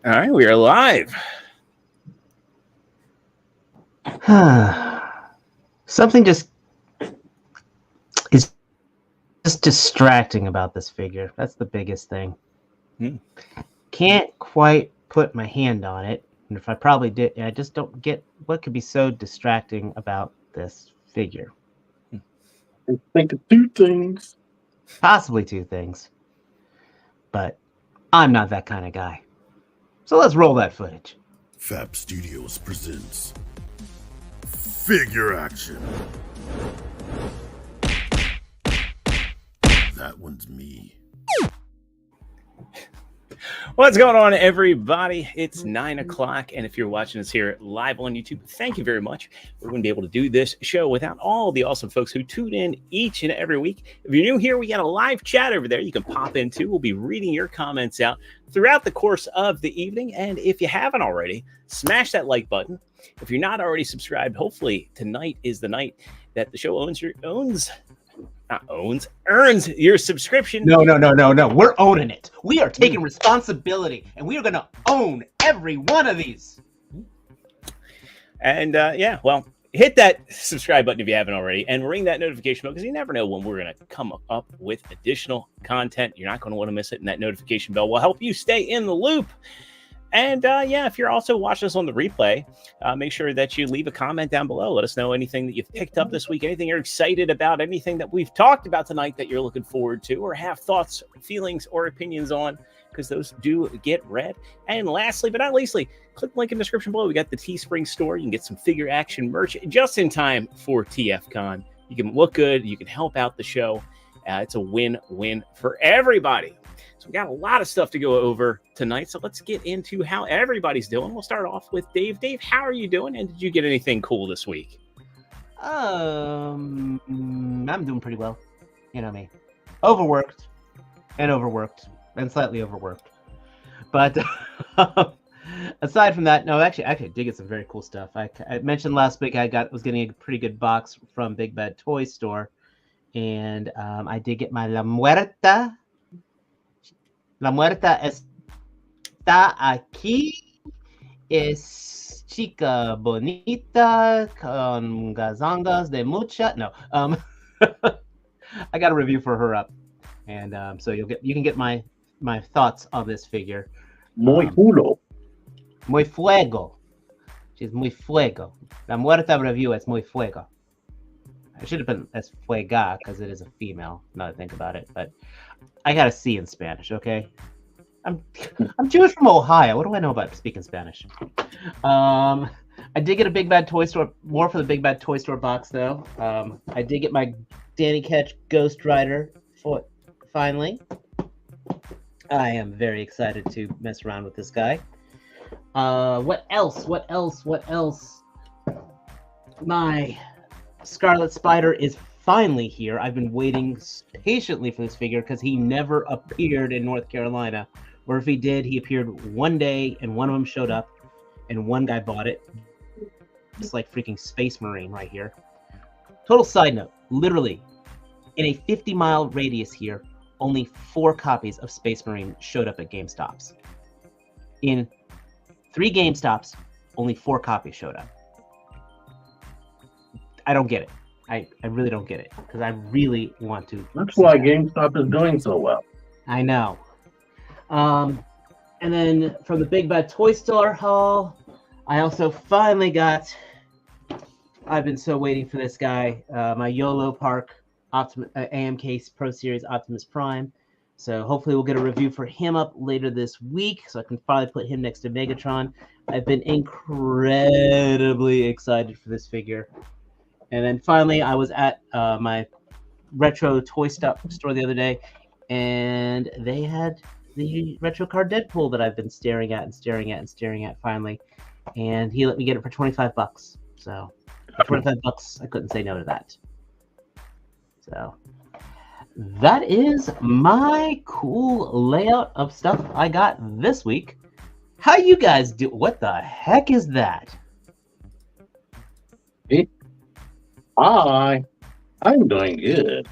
All right, we are live. Something is just distracting about this figure. That's the biggest thing. Can't quite put my hand on it. And if I probably did, I just don't get what could be so distracting about this figure. I think of two things. Possibly two things. But I'm not that kind of guy. So let's roll that footage. Fab Studios presents Figure Action. That one's me. What's going on, everybody? It's 9 o'clock, and if you're watching us here live on YouTube, thank you very much. We're going to be able to do this show without all the awesome folks who tune in each and every week. If you're new here, we got a live chat over there you can pop into. We'll be reading your comments out throughout the course of the evening, and if you haven't already, smash that like button. If you're not already subscribed, hopefully tonight is the night that the show earns your subscription. No. We're owning it. We are taking responsibility, and we are going to own every one of these. And hit that subscribe button if you haven't already, and ring that notification bell, because you never know when we're going to come up with additional content. You're not going to want to miss it, and that notification bell will help you stay in the loop. And if you're also watching us on the replay, make sure that you leave a comment down below. Let us know anything that you've picked up this week, anything you're excited about, anything that we've talked about tonight that you're looking forward to, or have thoughts, feelings, or opinions on, because those do get read. And lastly, but not leastly, click the link in the description below. We got the Teespring store. You can get some figure action merch just in time for TFCon. You can look good. You can help out the show. It's a win-win for everybody. So we got a lot of stuff to go over tonight. So let's get into how everybody's doing. We'll start off with Dave. Dave, how are you doing? And did you get anything cool this week? I'm doing pretty well. You know me. Overworked and slightly overworked. But aside from that, no, actually I did get some very cool stuff. I mentioned last week I was getting a pretty good box from Big Bad Toy Store. And I did get my La Muerta. La Muerta está aquí. Es chica bonita con gazongas de mucha. No, I got a review for her up, and so you can get my thoughts on this figure. Muy chulo. Muy fuego. She's muy fuego. La Muerta review es muy fuego. I should have been as fuega because it is a female. Now that I think about it, but I got a C in Spanish. Okay, I'm Jewish from Ohio. What do I know about speaking Spanish? I did get a Big Bad Toy Store, more for the Big Bad Toy Store box though. I did get my Danny Ketch Ghost Rider foot finally. I am very excited to mess around with this guy. What else? My Scarlet Spider is finally here. I've been waiting patiently for this figure because he never appeared in North Carolina. Or if he did, he appeared one day and one of them showed up and one guy bought it. It's like freaking Space Marine right here. Total side note, literally in a 50-mile radius here, only 4 copies of Space Marine showed up at GameStops. In 3 GameStops, only 4 copies showed up. I don't get it. I really don't get it because I really want to. That's why GameStop is doing so well. I know. And then from the Big Bad Toy Store haul, I also finally got. I've been so waiting for this guy. My YOLO Park AMK Pro Series Optimus Prime. So hopefully we'll get a review for him up later this week, so I can finally put him next to Megatron. I've been incredibly excited for this figure. And then finally, I was at my retro toy store the other day, and they had the retro car Deadpool that I've been staring at finally, and he let me get it for $25. So for $25, I couldn't say no to that. So that is my cool layout of stuff I got this week. How you guys do? What the heck is that? Hi, I'm doing good.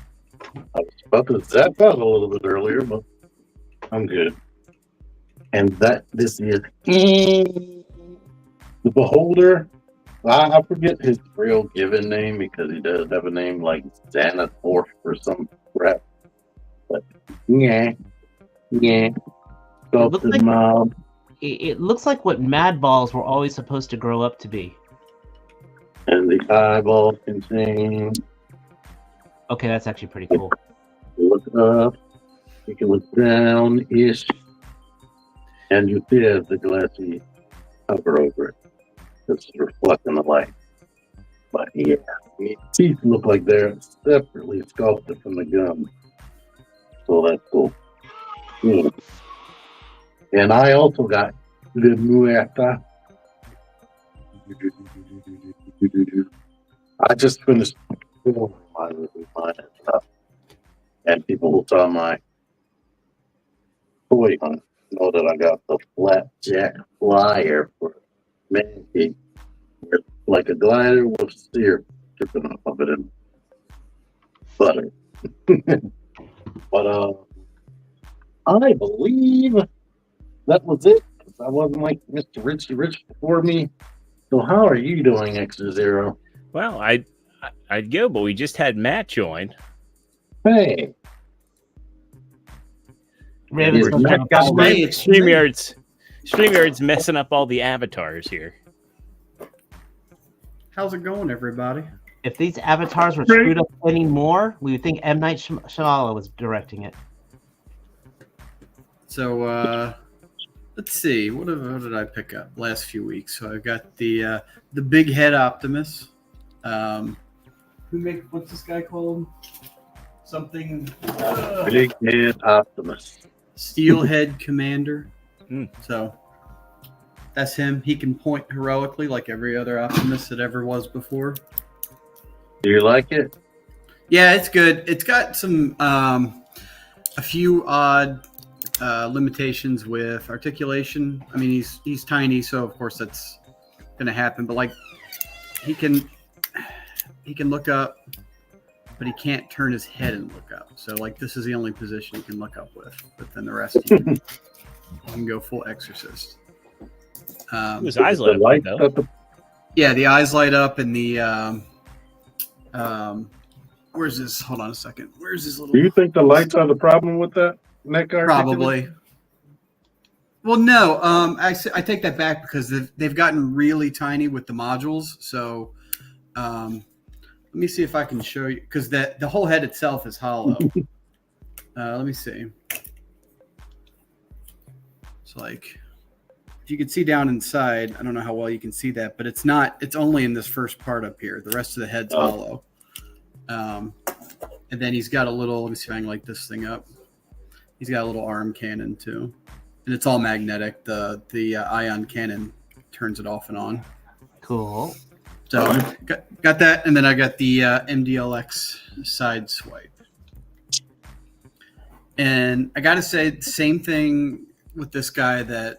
I was about to zap out a little bit earlier, but I'm good. And that this is the Beholder. I forget his real given name because he does have a name like Xanathorf or some crap. But yeah. Sculpted mob. It looks like what Mad Balls were always supposed to grow up to be. And the eyeball can sing. Okay, that's actually pretty cool. Look up. You can look down-ish. And you see as the glassy cover over it. It's reflecting the light. But yeah, the teeth look like they're separately sculpted from the gum. So that's cool. Yeah. And I also got the Muerta. I just finished my stuff. And people who saw my toy hunt know that I got the flapjack flyer for Mankey. Like a glider with syrup dripping off of it and butter. But I believe that was it. I wasn't like Mr. Richie Rich before me. So how are you doing, ExtraZero? Well, I'd go, but we just had Matt join. Hey. Raven's It's Matt Got Ball. StreamYard's messing up all the avatars here. How's it going, everybody? If these avatars were screwed up anymore, we would think M. Night Shyamalan was directing it. So let's see. What did I pick up last few weeks? So I got the Big Head Optimus. What's this guy called? Something. Big Head Optimus. Steelhead Commander. Mm. So that's him. He can point heroically like every other Optimus that ever was before. Do you like it? Yeah, it's good. It's got some a few odd limitations with articulation. I mean, he's tiny, so of course that's going to happen. But like, he can look up, but he can't turn his head and look up. So like, this is the only position he can look up with. But then the rest he can go full exorcist. His eyes lit up, though. Yeah, the eyes light up, and the where's this? Hold on a second. Where's his little? Do you think the lights are the problem with that neck articulation? Probably. Well, no. I take that back because they've gotten really tiny with the modules. So, let me see if I can show you because the whole head itself is hollow. Let me see. It's like if you can see down inside. I don't know how well you can see that, but it's not. It's only in this first part up here. The rest of the head's hollow. And then he's got a little. Let me see if I can light this thing up. He's got a little arm cannon too, and it's all magnetic. The ion cannon turns it off and on. Cool. So got that, and then I got the MDLX side swipe. And I got to say, the same thing with this guy that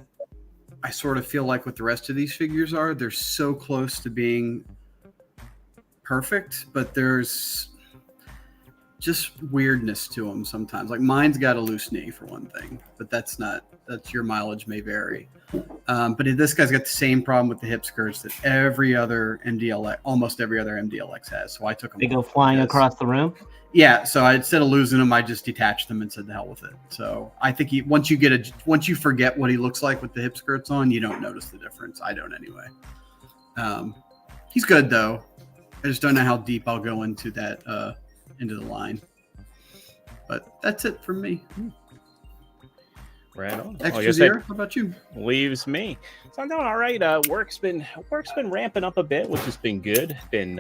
I sort of feel like what the rest of these figures are. They're so close to being perfect, but there's just weirdness to them sometimes. Like mine's got a loose knee for one thing, but that's your mileage may vary. But this guy's got the same problem with the hip skirts that almost every other MDLX has. So I took them. They go flying across the room. Yeah. So instead of losing them, I just detached them and said the hell with it. So I think once you forget what he looks like with the hip skirts on, you don't notice the difference. I don't anyway. He's good though. I just don't know how deep I'll go into that into the line. But that's it from me. Right on. ExtraZero, how about you? Leaves me. So I'm doing all right. Work's been ramping up a bit, which has been good. Been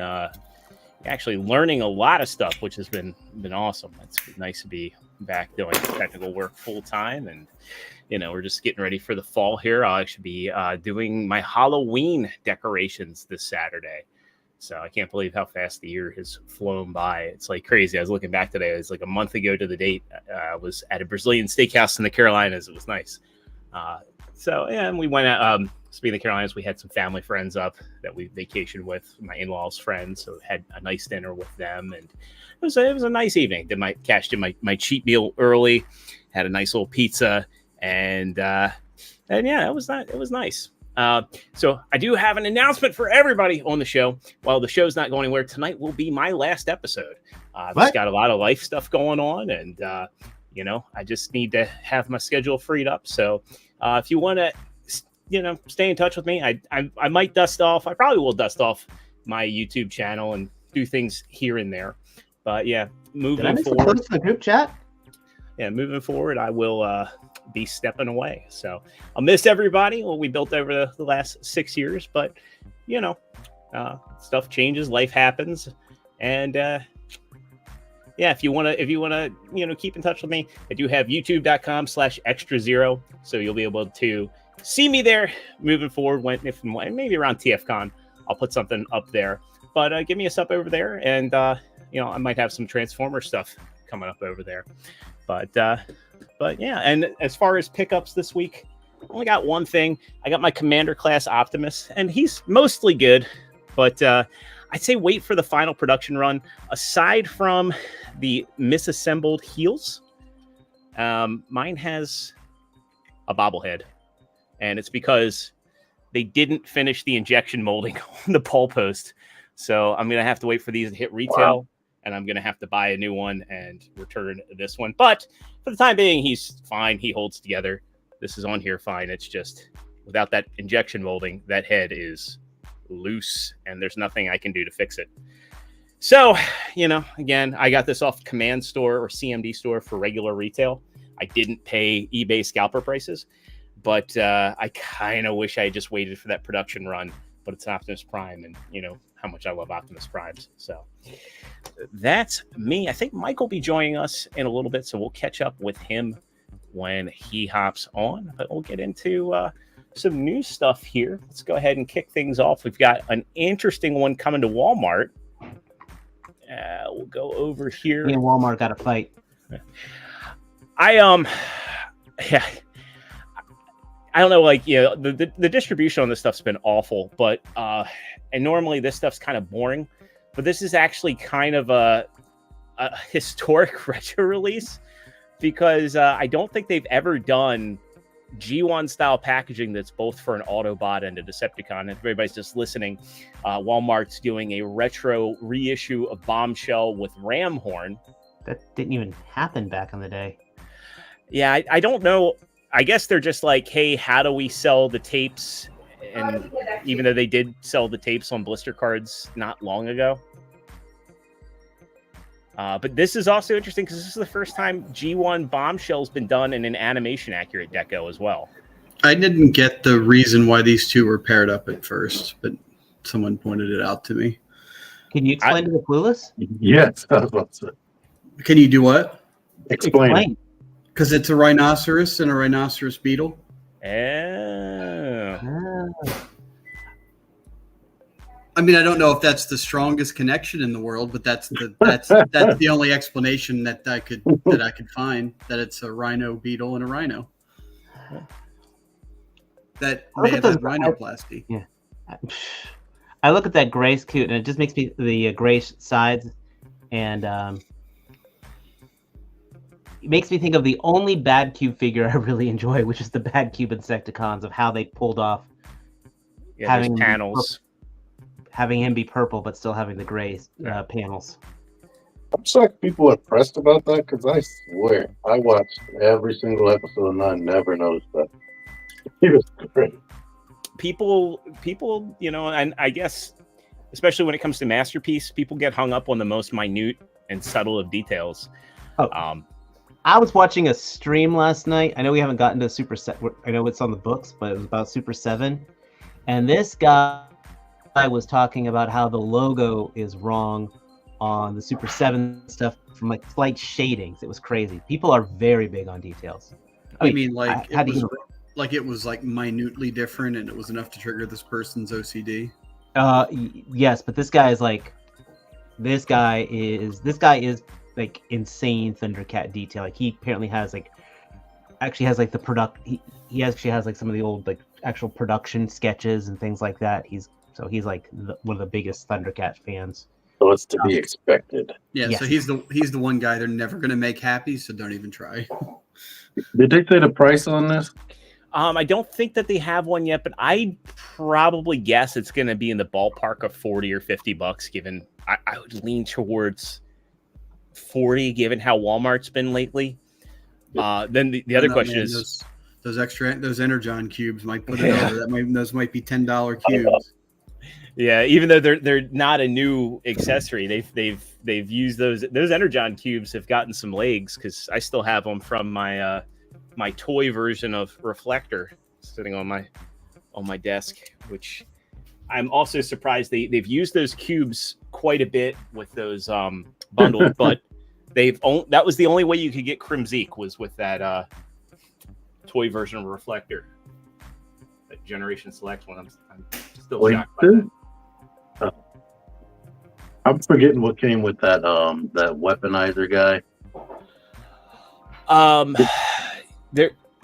actually learning a lot of stuff, which has been awesome. It's been nice to be back doing technical work full time, and we're just getting ready for the fall here. I'll actually be doing my Halloween decorations this Saturday. So I can't believe how fast the year has flown by. It's like crazy. I was looking back today. It was like a month ago to the date. I was at a Brazilian steakhouse in the Carolinas. It was nice. And we went out. Speaking of the Carolinas, we had some family friends up that we vacationed with, my in-laws' friends. So had a nice dinner with them, and it was a nice evening. Cashed in my cheat meal early, had a nice little pizza, and And yeah, it was nice. So I do have an announcement for everybody on the show. While the show's not going anywhere, tonight will be my last episode. I've just got a lot of life stuff going on, and I just need to have my schedule freed up. So if you want to, stay in touch with me, I might dust off. I probably will dust off my YouTube channel and do things here and there. But yeah, moving forward, the group chat. Yeah, moving forward, I will be stepping away. So I'll miss everybody. What we built over the last 6 years, but stuff changes, life happens, and if you wanna keep in touch with me, I do have youtube.com/ExtraZero, so you'll be able to see me there moving forward. When maybe around TFCon, I'll put something up there. But give me a sub over there, and I might have some Transformer stuff coming up over there. But yeah, and as far as pickups this week, I only got one thing. I got my Commander class Optimus, and he's mostly good, but I'd say wait for the final production run. Aside from the misassembled heels, mine has a bobblehead, and it's because they didn't finish the injection molding on the pole post. So I'm going to have to wait for these to hit retail. Wow. And I'm going to have to buy a new one and return this one. But for the time being, he's fine. He holds together. This is on here fine. It's just without that injection molding, that head is loose and there's nothing I can do to fix it. So, again, I got this off Command Store or CMD Store for regular retail. I didn't pay eBay scalper prices, but I kind of wish I had just waited for that production run. But it's Optimus Prime, and how much I love Optimus Primes. So that's me. I think Mike will be joining us in a little bit, so we'll catch up with him when he hops on. But we'll get into some new stuff here. Let's go ahead and kick things off. We've got an interesting one coming to Walmart. We'll go over here. Me and Walmart got a fight. I don't know, the distribution on this stuff's been awful, but and normally this stuff's kind of boring, but this is actually kind of a historic retro release because I don't think they've ever done G1 style packaging that's both for an Autobot and a Decepticon. If everybody's just listening, Walmart's doing a retro reissue of Bombshell with Ram Horn. That didn't even happen back in the day. Yeah, I don't know. I guess they're just like, hey, how do we sell the tapes? And even though they did sell the tapes on blister cards not long ago. But this is also interesting because this is the first time G1 Bombshell's been done in an animation accurate deco as well. I didn't get the reason why these two were paired up at first, but someone pointed it out to me. Can you explain to the clueless? Yes, I was about to say. Can you do what? Explain. Because it's a rhinoceros and a rhinoceros beetle. Oh. I mean, I don't know if that's the strongest connection in the world, but that's the only explanation that I could find, that it's a rhino beetle and a rhino. That may have had rhinoplasty. Yeah. I look at that gray scoot and it just makes me the gray sides and it makes me think of the only Bad Cube figure I really enjoy, which is the Bad Cube Insecticons, of how they pulled off having panels, having him be purple, but still having the gray panels. I'm shocked people are pressed about that because I swear I watched every single episode and I never noticed that. He was great. People, and I guess especially when it comes to Masterpiece, people get hung up on the most minute and subtle of details. I was watching a stream last night. I know we haven't gotten to Super 7. I know it's on the books, but it was about Super 7. And this guy was talking about how the logo is wrong on the Super 7 stuff from like slight shadings. It was crazy. People are very big on details. I mean, it was minutely different and it was enough to trigger this person's OCD. Yes, but this guy is like insane Thundercat detail. Like he apparently has the product. He actually has like some of the old like actual production sketches and things like that. He's like one of the biggest Thundercat fans. So it's to be expected. Yeah. Yes. So he's the one guy they're never going to make happy. So don't even try. Did they say the price on this? I don't think that they have one yet, but I probably guess it's going to be in the ballpark of $40 or $50. Given I would lean towards 40, given how Walmart's been lately. Then the other question is those Energon cubes might put it over. Those might be $10 cubes. Yeah, even though they're not a new accessory, they've used those Energon cubes have gotten some legs because I still have them from my my toy version of Reflector sitting on my desk, which I'm also surprised they've used those cubes quite a bit with those bundles, but that was the only way you could get Crimzeek was with that toy version of Reflector, that Generation Select one. I'm still shocked by that. I'm forgetting what came with that weaponizer guy.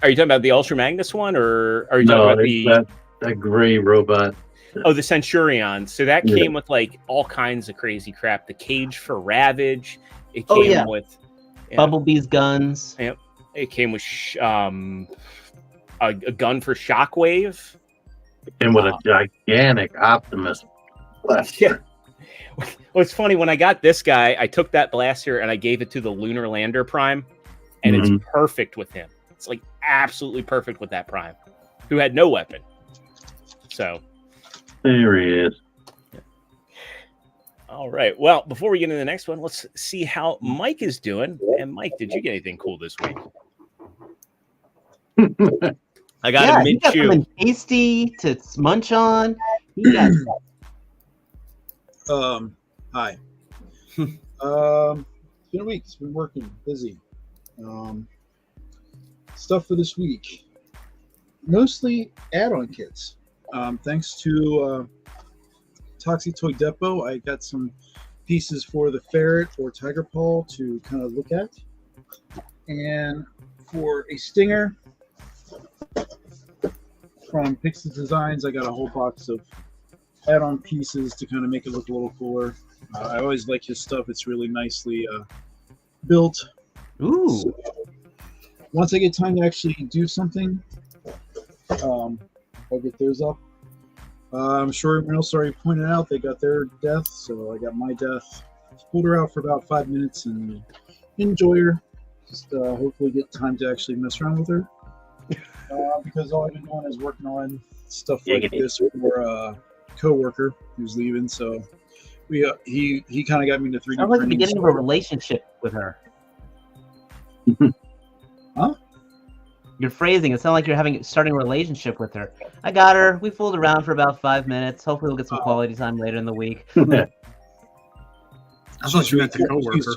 Are you talking about the Ultra Magnus one, or are you talking about that gray robot? Oh, the Centurion. So that came with like all kinds of crazy crap. The cage for Ravage. It came with Bumblebee's guns. Yep. It came with a gun for Shockwave. And with a gigantic Optimus blaster. Yeah. Well, it's funny, when I got this guy, I took that blaster and I gave it to the Lunar Lander Prime, and it's perfect with him. It's like absolutely perfect with that Prime, who had no weapon. So there he is. All right. Well, before we get into the next one, let's see how Mike is doing. And Mike, did you get anything cool this week? I got a mint got chew. something tasty to munch on. He got Hi. It's been a week. It's been working, busy. Stuff for this week. Mostly add-on kits. Thanks to Toxic Toy Depot, I got some pieces for the ferret or tiger paw to kind of look at. And for a stinger from Pixel Designs, I got a whole box of add-on pieces to kind of make it look a little cooler. I always like his stuff. It's really nicely built. Ooh. So, once I get time to actually do something, I'll get those up. I'm sure everyone else already pointed out they got their death, so I got my death. Pulled her out for about 5 minutes and enjoy her. Just hopefully get time to actually mess around with her. Because all I've been doing is working on stuff like this for a co-worker who's leaving, so he kind of got me into 3D Sounds like the printing. beginning of a relationship with her. Huh? Your phrasing, it sounds like you're starting a relationship with her. I got her. We fooled around for about 5 minutes. Hopefully we'll get some quality time later in the week. I thought you meant the coworker.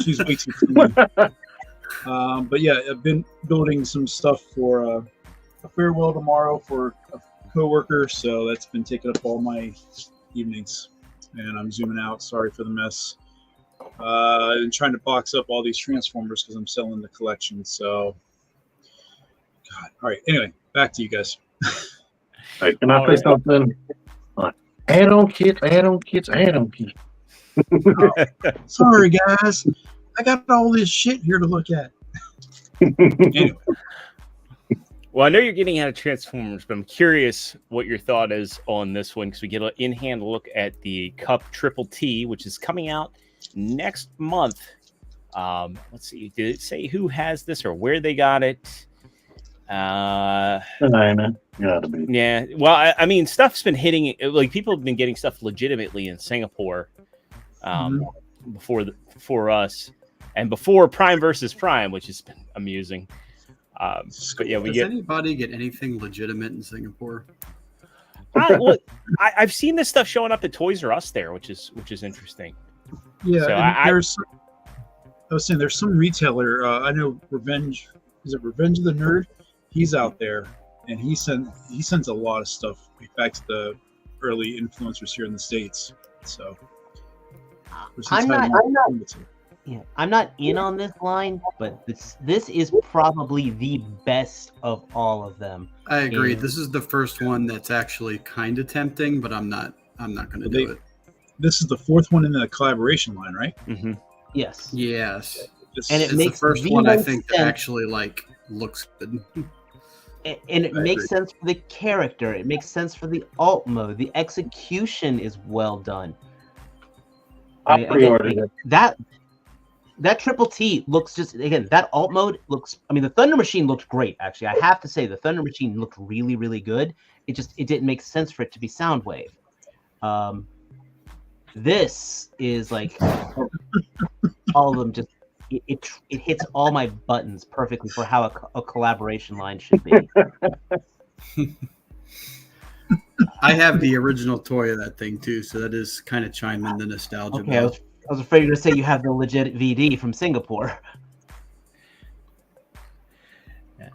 She's way too funny. But yeah, I've been building some stuff for a farewell tomorrow for a coworker, so that's been taking up all my evenings. And I'm zooming out. Sorry for the mess. And trying to box up all these Transformers because I'm selling the collection. So, God. All right. Anyway, back to you guys. All right, can I say something? Add-on kits. Sorry, guys. I got all this shit here to look at. Anyway. Well, I know you're getting out of Transformers, but I'm curious what your thought is on this one, because we get an in-hand look at the Cup Triple T, which is coming out next month. Let's see, did it say who has this or where they got it? Yeah, well, I mean, stuff's been hitting, like people have been getting stuff legitimately in Singapore before us, and before Prime versus Prime, which has been amusing. But yeah, Does anybody get anything legitimate in Singapore? I've seen this stuff showing up at Toys R Us there, which is interesting. Yeah, so I was saying there's some retailer. I know Revenge of the Nerd? He's out there, and he sends a lot of stuff back to the early influencers here in the States. So I'm not in on this line, but this is probably the best of all of them. I agree. This is the first one that's actually kind of tempting, but I'm not going to do it. This is the fourth one in the collaboration line, right? Mm-hmm. Yes. Yes. And it it's makes the first the one I most think sense. that actually looks good. and it makes sense for the character. It makes sense for the alt mode. The execution is well done. I pre-ordered it. That Triple T looks just, again, that alt mode looks, I mean, the Thunder Machine looked great, actually. I have to say, the Thunder Machine looked really, really good. It didn't make sense for it to be Soundwave. This is like, all of them just, it hits all my buttons perfectly for how a collaboration line should be. I have the original toy of that thing, too, so that is kind of chiming the nostalgia Okay, bell. I was afraid you were going to say you have the legit VD from Singapore. Yeah.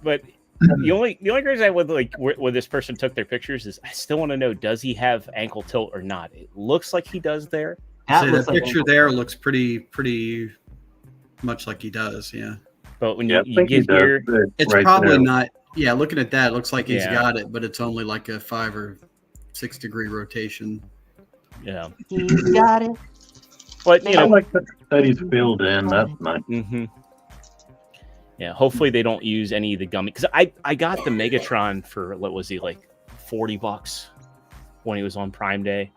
But the only reason I would like where this person took their pictures is I still want to know, does he have ankle tilt or not? It looks like he does there. The picture there looks pretty much like he does, yeah. But when you get here, it's right probably there. not. Yeah, looking at that, it looks like he's got it, but it's only like a 5 or 6 degree rotation. Yeah, he's got it. But I like that he's filled in. That's nice. Mm-hmm. Yeah, hopefully they don't use any of the gummy, because I got the Megatron for, what was he, like $40 when he was on Prime Day,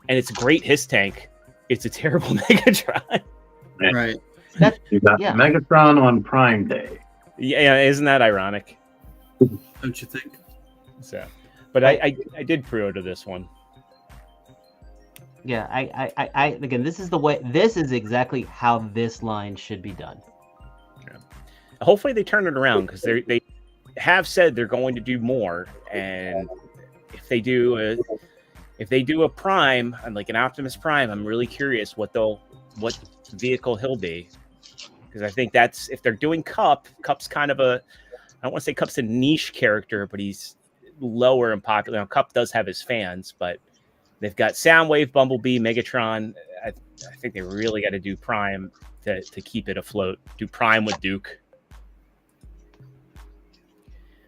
and it's a great HISS tank. It's a terrible Megatron. Yeah. Right. You got Megatron on Prime Day. Yeah, isn't that ironic? Don't you think? So, but I did pre-order this one. Yeah, I again, this is exactly how this line should be done. Yeah. Hopefully they turn it around, because they have said they're going to do more, and if they do a Prime, and like an Optimus Prime, I'm really curious what vehicle he'll be, because I think that's, if they're doing Cup's kind of a, I don't want to say Cup's a niche character, but he's lower and popular. Now, Cup does have his fans, but they've got Soundwave, Bumblebee, Megatron. I think they really got to do Prime to keep it afloat. Do Prime with Duke.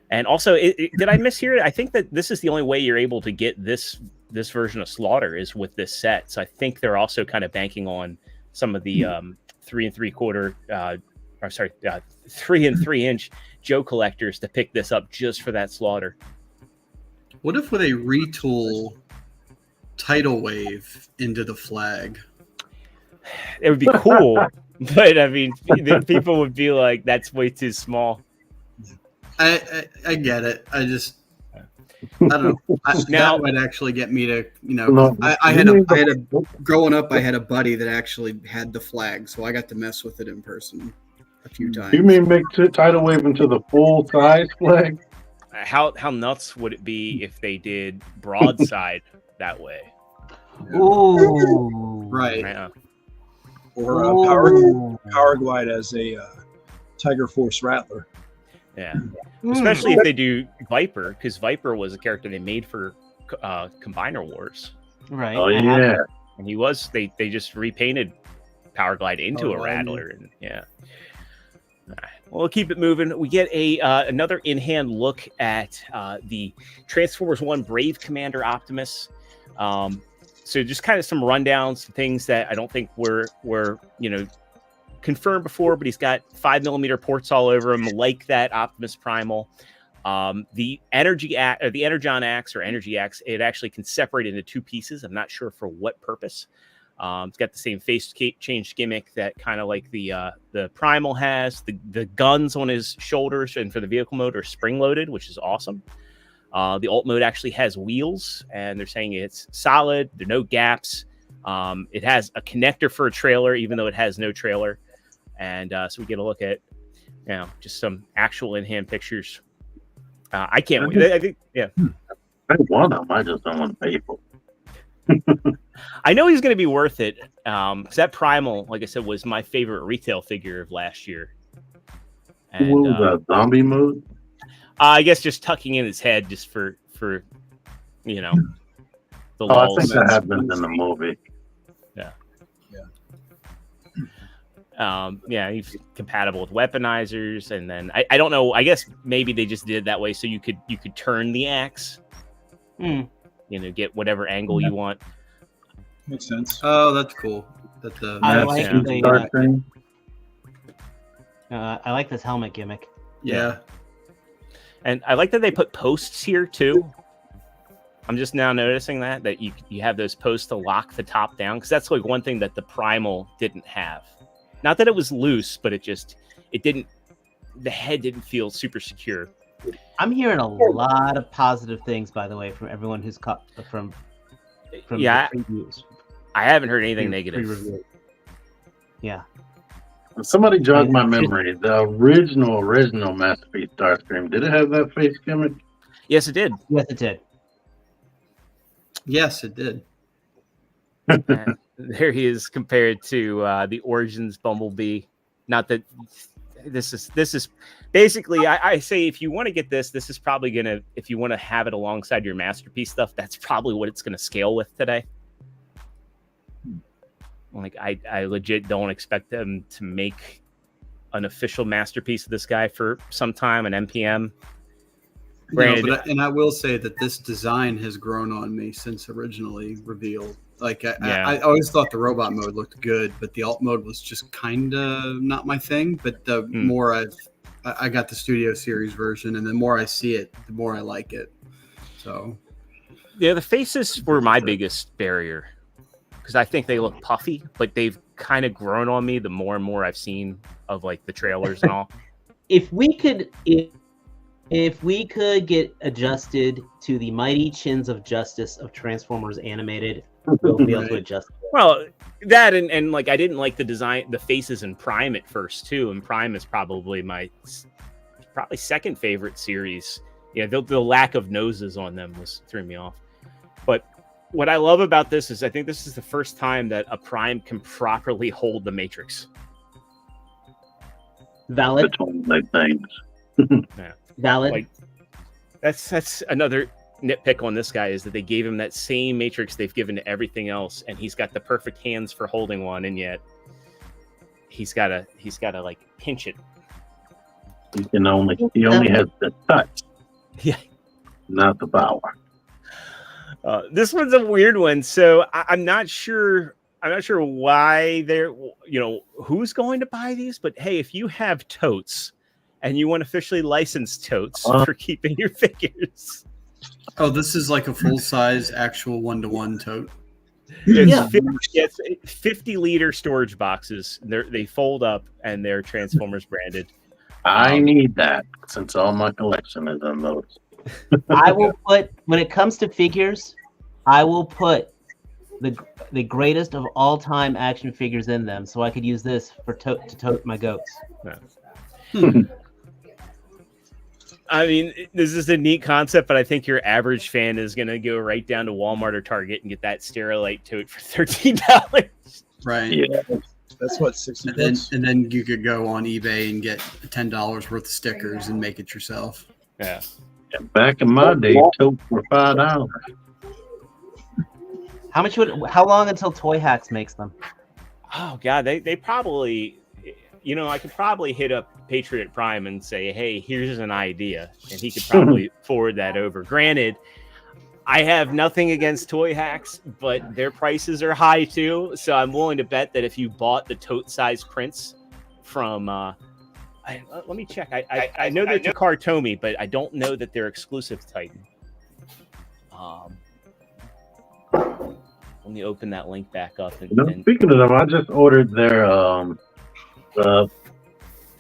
And also, did I mishear it? I think that this is the only way you're able to get this version of Slaughter is with this set. So I think they're also kind of banking on some of the 3 3/3-inch Joe collectors to pick this up just for that Slaughter. What if they retool Tidal Wave into the flag? It would be cool, but I mean, people would be like, "That's way too small." I get it. I don't know. Now, that would actually get me to, I had a growing up. I had a buddy that actually had the flag, so I got to mess with it in person a few times. You mean make Tidal Wave into the full size flag? how nuts would it be if they did broadside that way? Ooh, Right. Yeah. Or Power Glide as a Tiger Force Rattler. Yeah. Especially if they do Viper, because Viper was a character they made for Combiner Wars. Right. Oh yeah. And he was, they just repainted Power Glide into a Rattler. And yeah. All right. Well, we'll keep it moving. We get another in-hand look at the Transformers 1 Brave Commander Optimus. So just kind of some rundowns, things that I don't think were confirmed before, but he's got 5mm ports all over him, like that Optimus Primal. The Energon Axe or Energy Axe, it actually can separate into 2 pieces. I'm not sure for what purpose. It's got the same face change gimmick that kind of like the Primal has. The guns on his shoulders and for the vehicle mode are spring loaded, which is awesome. The alt mode actually has wheels, and they're saying it's solid. There are no gaps. It has a connector for a trailer, even though it has no trailer. And so we get a look at, just some actual in-hand pictures. I can't wait. I think, yeah. I want them. I just don't want to pay for them. I know he's going to be worth it. Because that Primal, like I said, was my favorite retail figure of last year. And, what was that, zombie mode? I guess just tucking in his head just for the I think that happens in the movie. He's compatible with weaponizers, and then I don't know. I guess maybe they just did it that way so you could turn the axe, get whatever angle you want. Makes sense. Oh, that's cool. I like the I like this helmet gimmick. Yeah. And I like that they put posts here too. I'm just now noticing that you have those posts to lock the top down, because that's like one thing that the Primal didn't have. Not that it was loose, but it didn't. The head didn't feel super secure. I'm hearing a lot of positive things, by the way, from everyone who's caught from yeah, the previews. I haven't heard anything negative. Pre-review. Yeah. Somebody jogged my memory. The original Masterpiece Starscream, did it have that face gimmick? Yes, it did. Yes, it did. Yes, it did. There he is compared to the Origins Bumblebee. Not that this is basically, I say if you want to get this is probably gonna, if you want to have it alongside your Masterpiece stuff, that's probably what it's gonna scale with today. Like I legit don't expect them to make an official Masterpiece of this guy for some time, an MPM. No, but I will say that this design has grown on me since originally revealed. Like I always thought the robot mode looked good, but the alt mode was just kind of not my thing. But the more I got the Studio Series version, and the more I see it, the more I like it. So yeah, the faces were my biggest barrier, because I think they look puffy, but they've kind of grown on me the more and more I've seen of like the trailers and all. If we could get adjusted to the mighty chins of justice of Transformers animated, we'll be able to adjust. Well, that and like I didn't like the design, the faces in Prime at first too, and Prime is probably my second favorite series. Yeah, the lack of noses on them threw me off. But what I love about this is I think this is the first time that a Prime can properly hold the Matrix. Valid. Yeah. Valid. Like that's another nitpick on this guy, is that they gave him that same Matrix they've given to everything else, and he's got the perfect hands for holding one, and yet he's gotta like pinch it. He only has the touch. Yeah. Not the power. This one's a weird one. So I'm not sure why they're, who's going to buy these, but hey, if you have totes and you want officially licensed totes for keeping your figures. Oh, this is like a full-size actual 1-to-1 tote. It's 50-liter storage boxes. They fold up and they're Transformers branded. I need that, since all my collection is on those. I will put, when it comes to figures, I will put the greatest of all time action figures in them, so I could use this to tote my goats. Yeah. I mean, this is a neat concept, but I think your average fan is going to go right down to Walmart or Target and get that Sterilite tote for $13. Right. Yeah. That's what, $60. And then you could go on eBay and get $10 worth of stickers and make it yourself. Yeah. Back in my day, totes were $5. How long until Toy Hacks makes them? Oh God, they probably, I could probably hit up Patriot Prime and say, hey, here's an idea, and he could probably forward that over. Granted, I have nothing against Toy Hacks, but their prices are high too, so I'm willing to bet that if you bought the tote size prints from let me check. I know they're Takar Tomy, but I don't know that they're exclusive to Titan. Let me open that link back up. Speaking of them, I just ordered their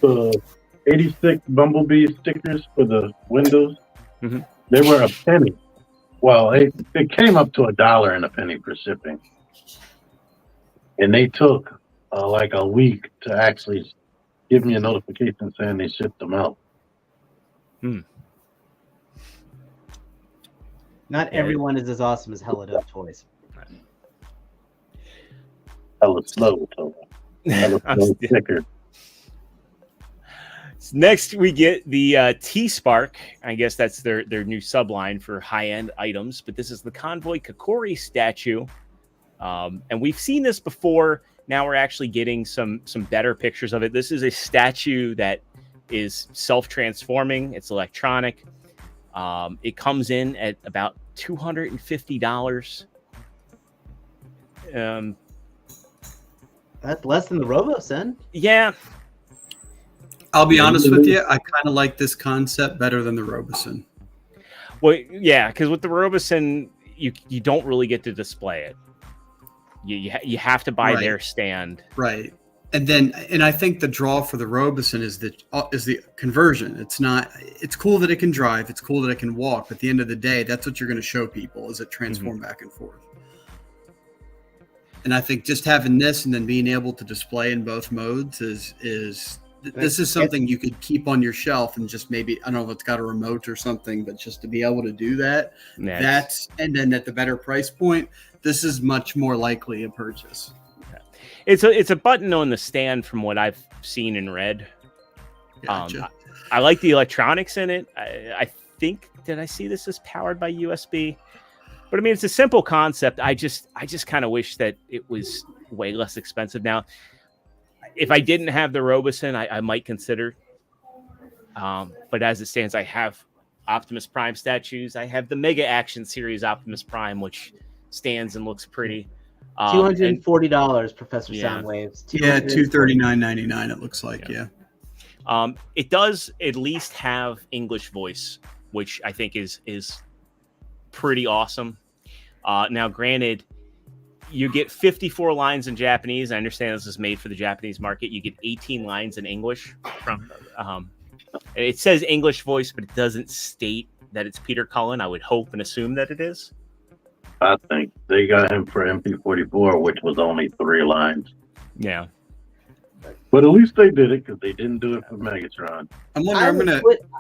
the 86 Bumblebee stickers for the windows. Mm-hmm. They were a penny. Well, it came up to $1 and a penny for shipping, and they took like a week to actually give me a notification saying they shipped them out. Not everyone is as awesome as Hella Dope Toys. Hella slow, hella slow sticker. Next, we get the T-Spark. I guess that's their new subline for high-end items, but this is the Convoy Kokori statue. And we've seen this before. Now we're actually getting some better pictures of it. This is a statue that is self-transforming. It's electronic. It comes in at about $250. That's less than the Robo Sen. Yeah. I'll be honest with you. I kind of like this concept better than the Robeson. Well, yeah, because with the Robeson, you don't really get to display it. You have to buy their stand. Right. And I think the draw for the Robeson is the conversion. It's cool that it can drive. It's cool that it can walk. But at the end of the day, that's what you're going to show people is it transform back and forth. And I think just having this and then being able to display in both modes this is something you could keep on your shelf and just maybe, I don't know if it's got a remote or something, but just to be able to do that, and then at the better price point, this is much more likely a purchase. It's a button on the stand from what I've seen and read. Gotcha. I like the electronics in it. I think, did I see this as powered by USB? But I mean, it's a simple concept. I just kind of wish that it was way less expensive. Now, if I didn't have the Robeson, I might consider. But as it stands, I have Optimus Prime statues. I have the Mega Action Series Optimus Prime, which stands and looks pretty. $240, Professor Soundwaves. Yeah, $239.99. It looks like it does at least have English voice, which I think is pretty awesome. Now, granted, you get 54 lines in Japanese. I understand this is made for the Japanese market. You get 18 lines in English. It says English voice, but it doesn't state that it's Peter Cullen. I would hope and assume that it is. I think they got him for MP44, which was only 3 lines. Yeah. But at least they did it because they didn't do it for Megatron.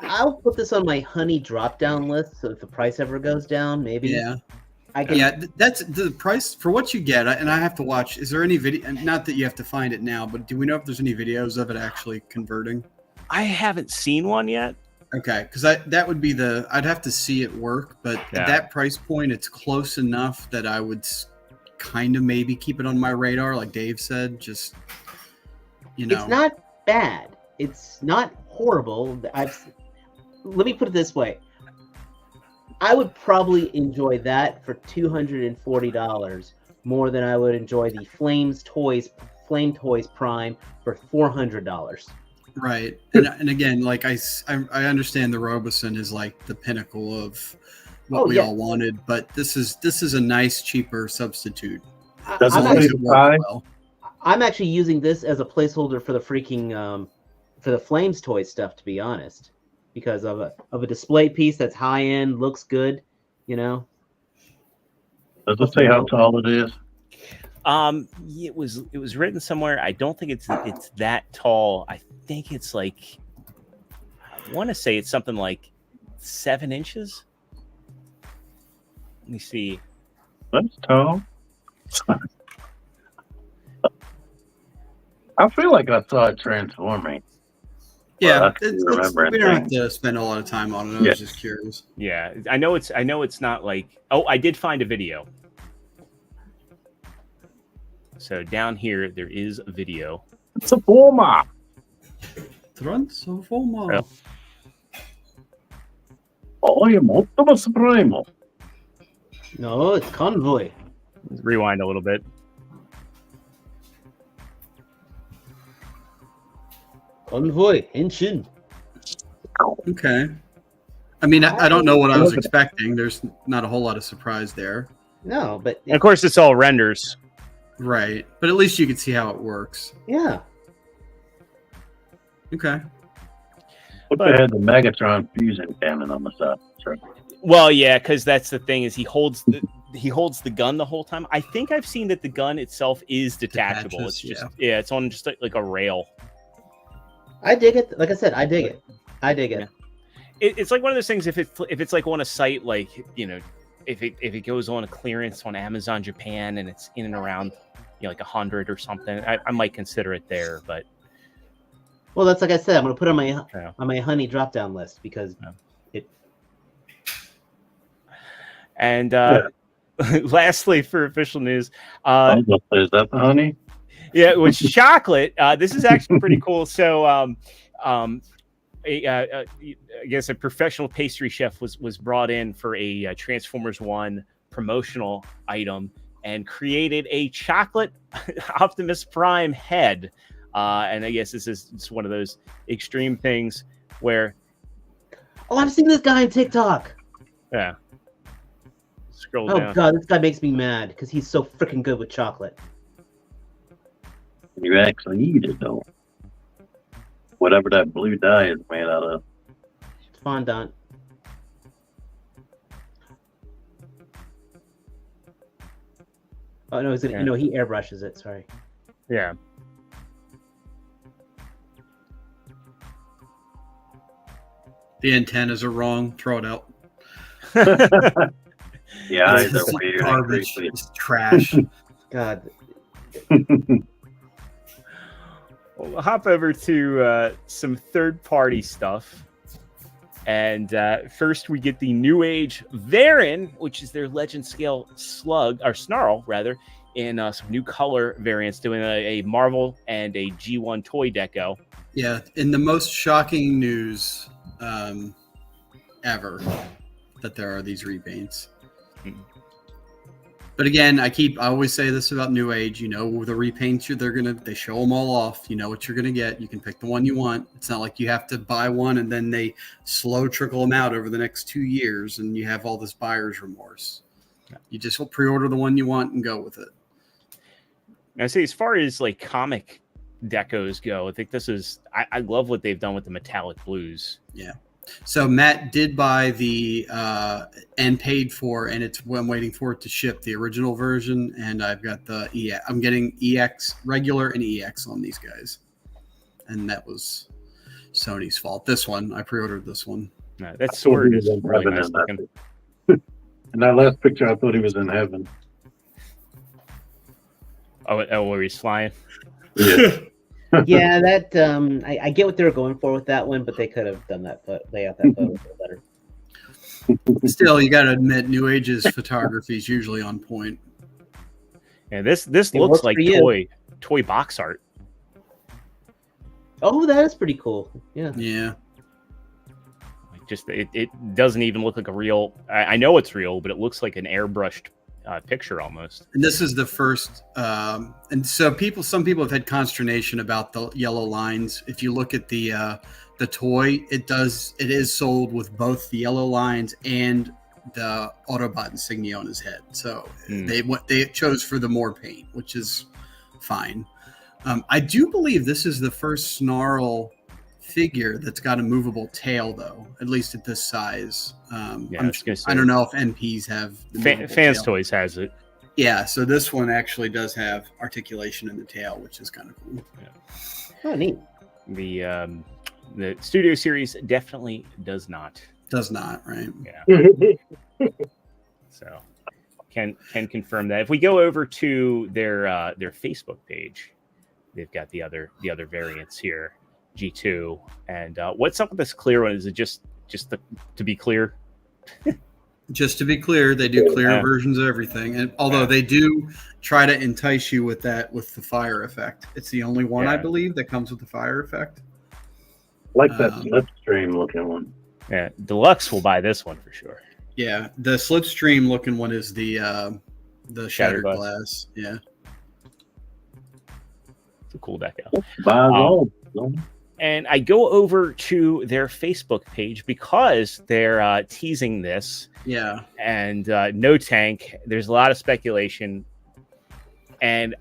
I'll put this on my honey drop-down list, so if the price ever goes down, maybe. Yeah. That's the price for what you get. And I have to watch. Is there any video? Not that you have to find it now, but do we know if there's any videos of it actually converting? I haven't seen one yet. Okay, because that would be I'd have to see it work, but at that price point, it's close enough that I would kind of maybe keep it on my radar, like Dave said. Just it's not bad. It's not horrible. Let me put it this way. I would probably enjoy that for $240 more than I would enjoy the Flame Toys Prime for $400. Right, and again, like I understand the Robeson is like the pinnacle of what we all wanted, but this is a nice, cheaper substitute. I'm actually using this as a placeholder for the freaking for the Flames toy stuff, to be honest, because of a display piece that's high end, looks good, Does it say how tall it is? It was written somewhere. I don't think it's that tall. I think it's like, I want to say it's something like 7 inches. Let me see. That's tall. I feel like I saw it transforming. Yeah, we don't have to spend a lot of time on it. I was just curious. Yeah, I know it's not like. Oh, I did find a video. So down here, there is a video. Transformer. Transformer. Oh, I am Optimus Prime. No, it's Convoy. Let's rewind a little bit. Convoy, Henshin. Okay. I mean, I don't know what I was expecting. There's not a whole lot of surprise there. No, but and of course, it's all renders. Right, but at least you can see how it works. Yeah. Okay. What they had the Megatron fusion cannon on the side? Sure. Well, yeah, because that's the thing is he holds the gun the whole time. I think I've seen that the gun itself is detachable. It's just it's on just like a rail. I dig it. Like I said, I dig it. Yeah. It's like one of those things. If it's like on a site like if it goes on a clearance on Amazon Japan and it's in and around like 100 or something, I might consider it there. But well, that's like I said, I'm gonna put it on my honey drop down list because it. And lastly, for official news, is that the honey? Yeah, which chocolate. This is actually pretty cool. So, I guess a professional pastry chef was brought in for a Transformers 1 promotional item and created a chocolate Optimus Prime head. And I guess this is it's one of those extreme things where, Oh, I've seen this guy on TikTok. yeah. Scroll Oh down. god, this guy makes me mad because he's so freaking good with chocolate. You actually eat it though. Whatever that blue dye is made out of. Fondant. Oh no, he's gonna, Yeah. no, he airbrushes it. Sorry. Yeah. The antennas are wrong. Throw it out. Yeah, eyes It's are weird and garbage. creepy. It's trash. God. We'll hop over to some third-party stuff. And first we get the New Age Varan, which is their Legend Scale Slug, or Snarl, rather, in some new color variants, doing a Marvel and a G1 toy deco. Yeah, in the most shocking news ever, that there are these repaints. Mhm. But again, I always say this about New Age. You know, the repaints they show them all off. You know what you're gonna get. You can pick the one you want. It's not like you have to buy one and then they slow trickle them out over the next 2 years, and you have all this buyer's remorse. You just will pre-order the one you want and go with it. I say, as far as like comic decos go, I think this is I love what they've done with the metallic blues. Yeah. So Matt did buy the and paid for, and I'm waiting for it to ship, the original version, and I've got the EX. I'm getting EX regular and EX on these guys, and that was Sony's fault. This one I pre-ordered this one. No, that sword is really Heaven nice in looking. that. In that last picture, I thought he was in heaven. Oh, where he's flying. Yeah. Yeah, that I get what they were going for with that one, but they could have done that, lay out that photo a little better. Still, you got to admit, New Age's photography is usually on point. Yeah, this It looks works like for you. toy box art. Oh, that is pretty cool. Yeah. Yeah. Like just it doesn't even look like a real. I know it's real, but it looks like an airbrushed picture almost. And this is the first, and so some people have had consternation about the yellow lines. If you look at the toy, it is sold with both the yellow lines and the Autobot insignia on his head. So they chose for the more paint, which is fine. I do believe this is the first Snarl figure that's got a movable tail, though, at least at this size. I don't know if NPs have Fans tail. Toys has it. Yeah, so this one actually does have articulation in the tail, which is kind of cool. Oh, neat. The Studio Series definitely does not. Does not, right? Yeah. So can confirm that. If we go over to their Facebook page, they've got the other variants here, G2. And what's up with this clear one? Is it just to be clear? Just to be clear, they do clear versions of everything, and although they do try to entice you with the fire effect, it's the only one I believe that comes with the fire effect. Like that slipstream looking one. Yeah, Deluxe will buy this one for sure. Yeah, the Slipstream looking one is the Shattered Glass. Yeah, It's a cool deco. Buy all. And I go over to their Facebook page because they're teasing this. Yeah. And No Tank, there's a lot of speculation. And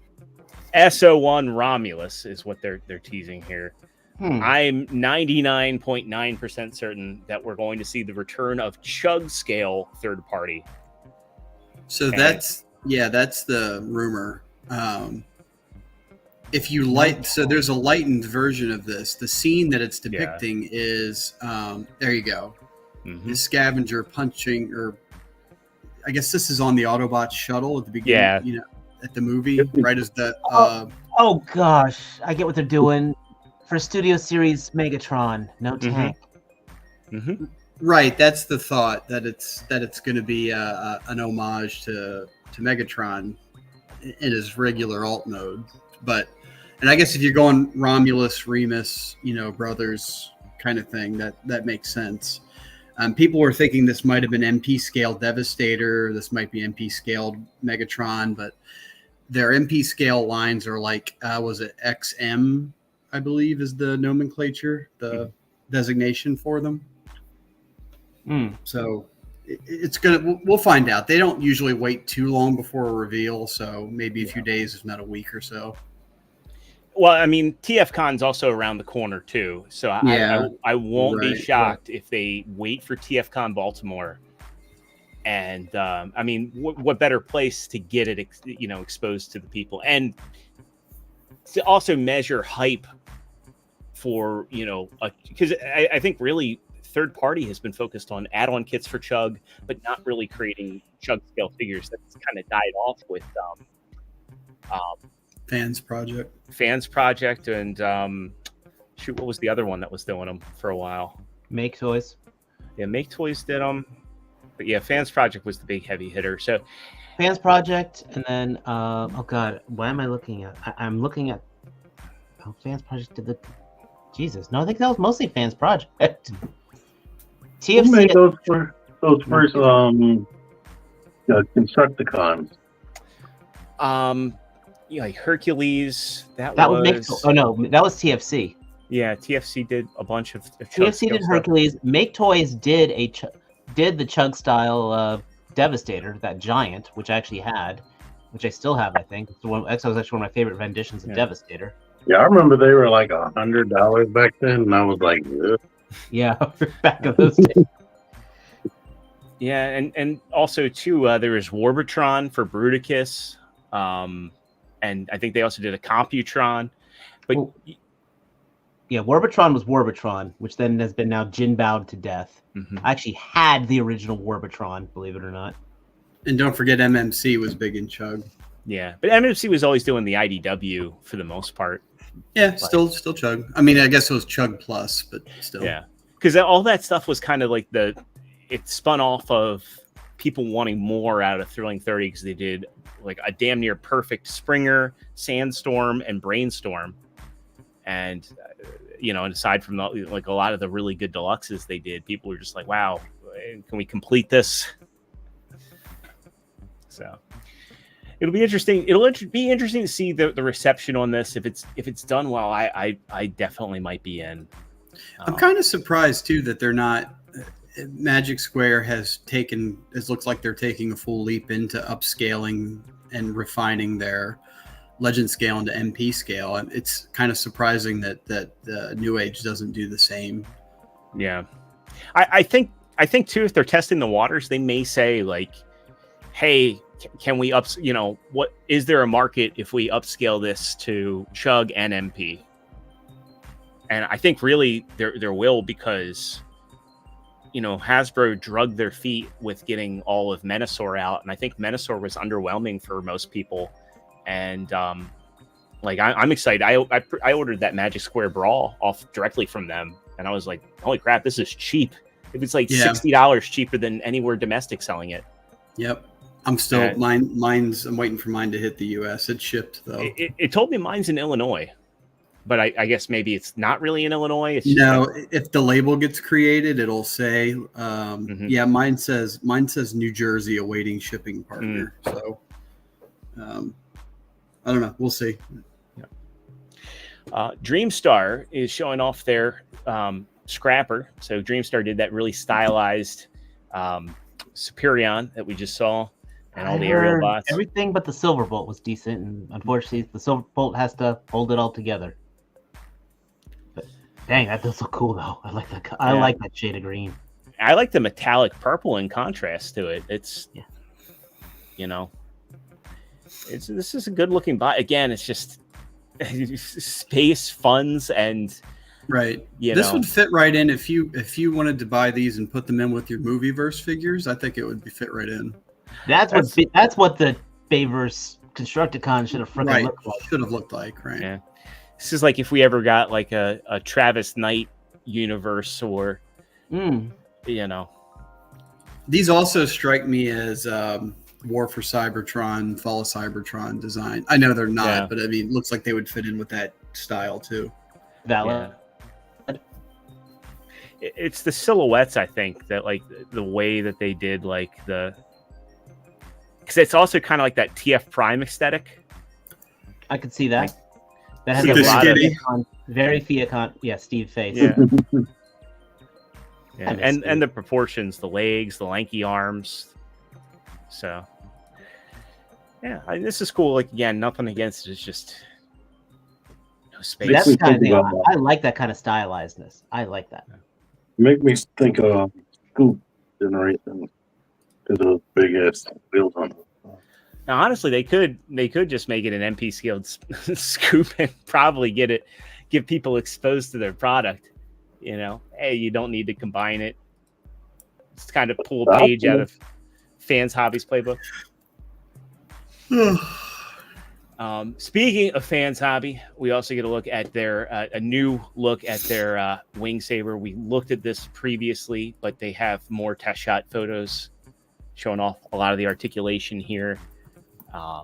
SO1 Romulus is what they're teasing here. I'm 99.9% certain that we're going to see the return of Chug Scale third party. So that's the rumor. If you there's a lightened version of this. The scene that it's depicting is there you go. The scavenger punching, or I guess this is on the Autobot shuttle at the beginning. You know, at the movie, right as the. Oh gosh, I get what they're doing for Studio Series Megatron. No Tank. Right, that's the thought, that it's going to be an homage to Megatron in his regular alt mode, and I guess if you're going Romulus, Remus, brothers kind of thing, that makes sense. People were thinking this might have been MP scale Devastator, this might be MP scaled Megatron, but their MP scale lines are like, was it XM I believe, is the nomenclature, the designation for them. So it's gonna. We'll find out. They don't usually wait too long before a reveal, so maybe a few days, if not a week or so. Well, I mean, TFCon's also around the corner too, so I won't be shocked if they wait for TFCon Baltimore. And I mean, what better place to get it, exposed to the people, and to also measure hype for, because I think really third party has been focused on add-on kits for Chug, but not really creating Chug scale figures. That's kind of died off with Fans Project, and what was the other one that was doing them for a while? Make Toys. Yeah, Make Toys did them, but yeah, Fans Project was the big heavy hitter. So Fans Project, and then oh god, what am I looking at? I'm looking at Fans Project did the Jesus. No, I think that was mostly Fans Project. TFC Who made those first Constructicons? Yeah, like Hercules. That was Make Toys. Oh no, that was TFC. Yeah, TFC did a bunch of TFC did Hercules. Stuff. Make Toys did the Chug style Devastator, that giant, which I actually had, which I still have. I think that was actually one of my favorite renditions of Devastator. Yeah, I remember they were like $100 back then, and I was like, ugh. Yeah, back of those days. Yeah, and also too, there was Warbitron for Bruticus, and I think they also did a Computron. But yeah, Warbitron was Warbitron, which then has been now Jinbowed to death. I actually had the original Warbitron, believe it or not. And don't forget, MMC was big in Chug. Yeah, but MMC was always doing the IDW for the most part. Yeah, still Chug. I mean, I guess it was Chug Plus, but still. Yeah, because all that stuff was kind of like it spun off of people wanting more out of Thrilling 30, because they did like a damn near perfect Springer, Sandstorm, and Brainstorm. And, and aside from like a lot of the really good deluxes they did, people were just like, wow, can we complete this? So it'll be interesting. It'll be interesting to see the reception on this. If it's done well, I definitely might be in. I'm kind of surprised too that they're not. Magic Square looks like they're taking a full leap into upscaling and refining their Legend scale into MP scale. It's kind of surprising that New Age doesn't do the same. Yeah, I think too, if they're testing the waters, they may say like, hey, can we what is there a market if we upscale this to Chug and MP? And I think really there will, because Hasbro drugged their feet with getting all of Menasor out, and I think Menasor was underwhelming for most people. And I'm excited. I ordered that Magic Square Brawl off directly from them, and I was like, holy crap, this is cheap. It was like $60 cheaper than anywhere domestic selling it. Yep. I'm still I'm waiting for mine to hit the US. It shipped though. It told me mine's in Illinois, but I guess maybe it's not really in Illinois. It's if the label gets created, it'll say yeah, mine says New Jersey awaiting shipping partner. So I don't know. We'll see. Yeah. Dreamstar is showing off their scrapper. So Dreamstar did that really stylized Superion that we just saw, and all the aerial bots. Everything but the Silverbolt was decent, and unfortunately, the Silverbolt has to hold it all together. But dang, that does look cool though. I like that. I like that shade of green. I like the metallic purple in contrast to it. It's this is a good looking bot. Again, it's just space funds and right. This would fit right in if you wanted to buy these and put them in with your Movieverse figures. I think it would fit right in. That's what the Bayverse Constructicon should have freaking looked like. Should have looked like, right? Yeah. This is like if we ever got like a Travis Knight universe, or These also strike me as War for Cybertron, Fall of Cybertron design. I know they're not, but I mean, it looks like they would fit in with that style too. Valid. Yeah. It's the silhouettes, I think, that like the way that they did like because it's also kind of like that TF Prime aesthetic. I could see that. That has a lot of Very Fiat yeah, Steve face. Yeah. I miss Steve. And the proportions, the legs, the lanky arms. So yeah, this is cool. Like again, nothing against it. It's just no space. That's the kind of thing Think about I like. That kind of stylizedness. I like that. Make me think of Scoop generation to those big ass wheels on them. Now, honestly, they could just make it an MP scaled scoop and probably get people exposed to their product. You know, hey, you don't need to combine it. It's kind of pull a page out of Fans Hobbies playbook. Speaking of Fans Hobby, we also get a look at their a new look at their wing saber. We looked at this previously, but they have more test shot photos showing off a lot of the articulation here. I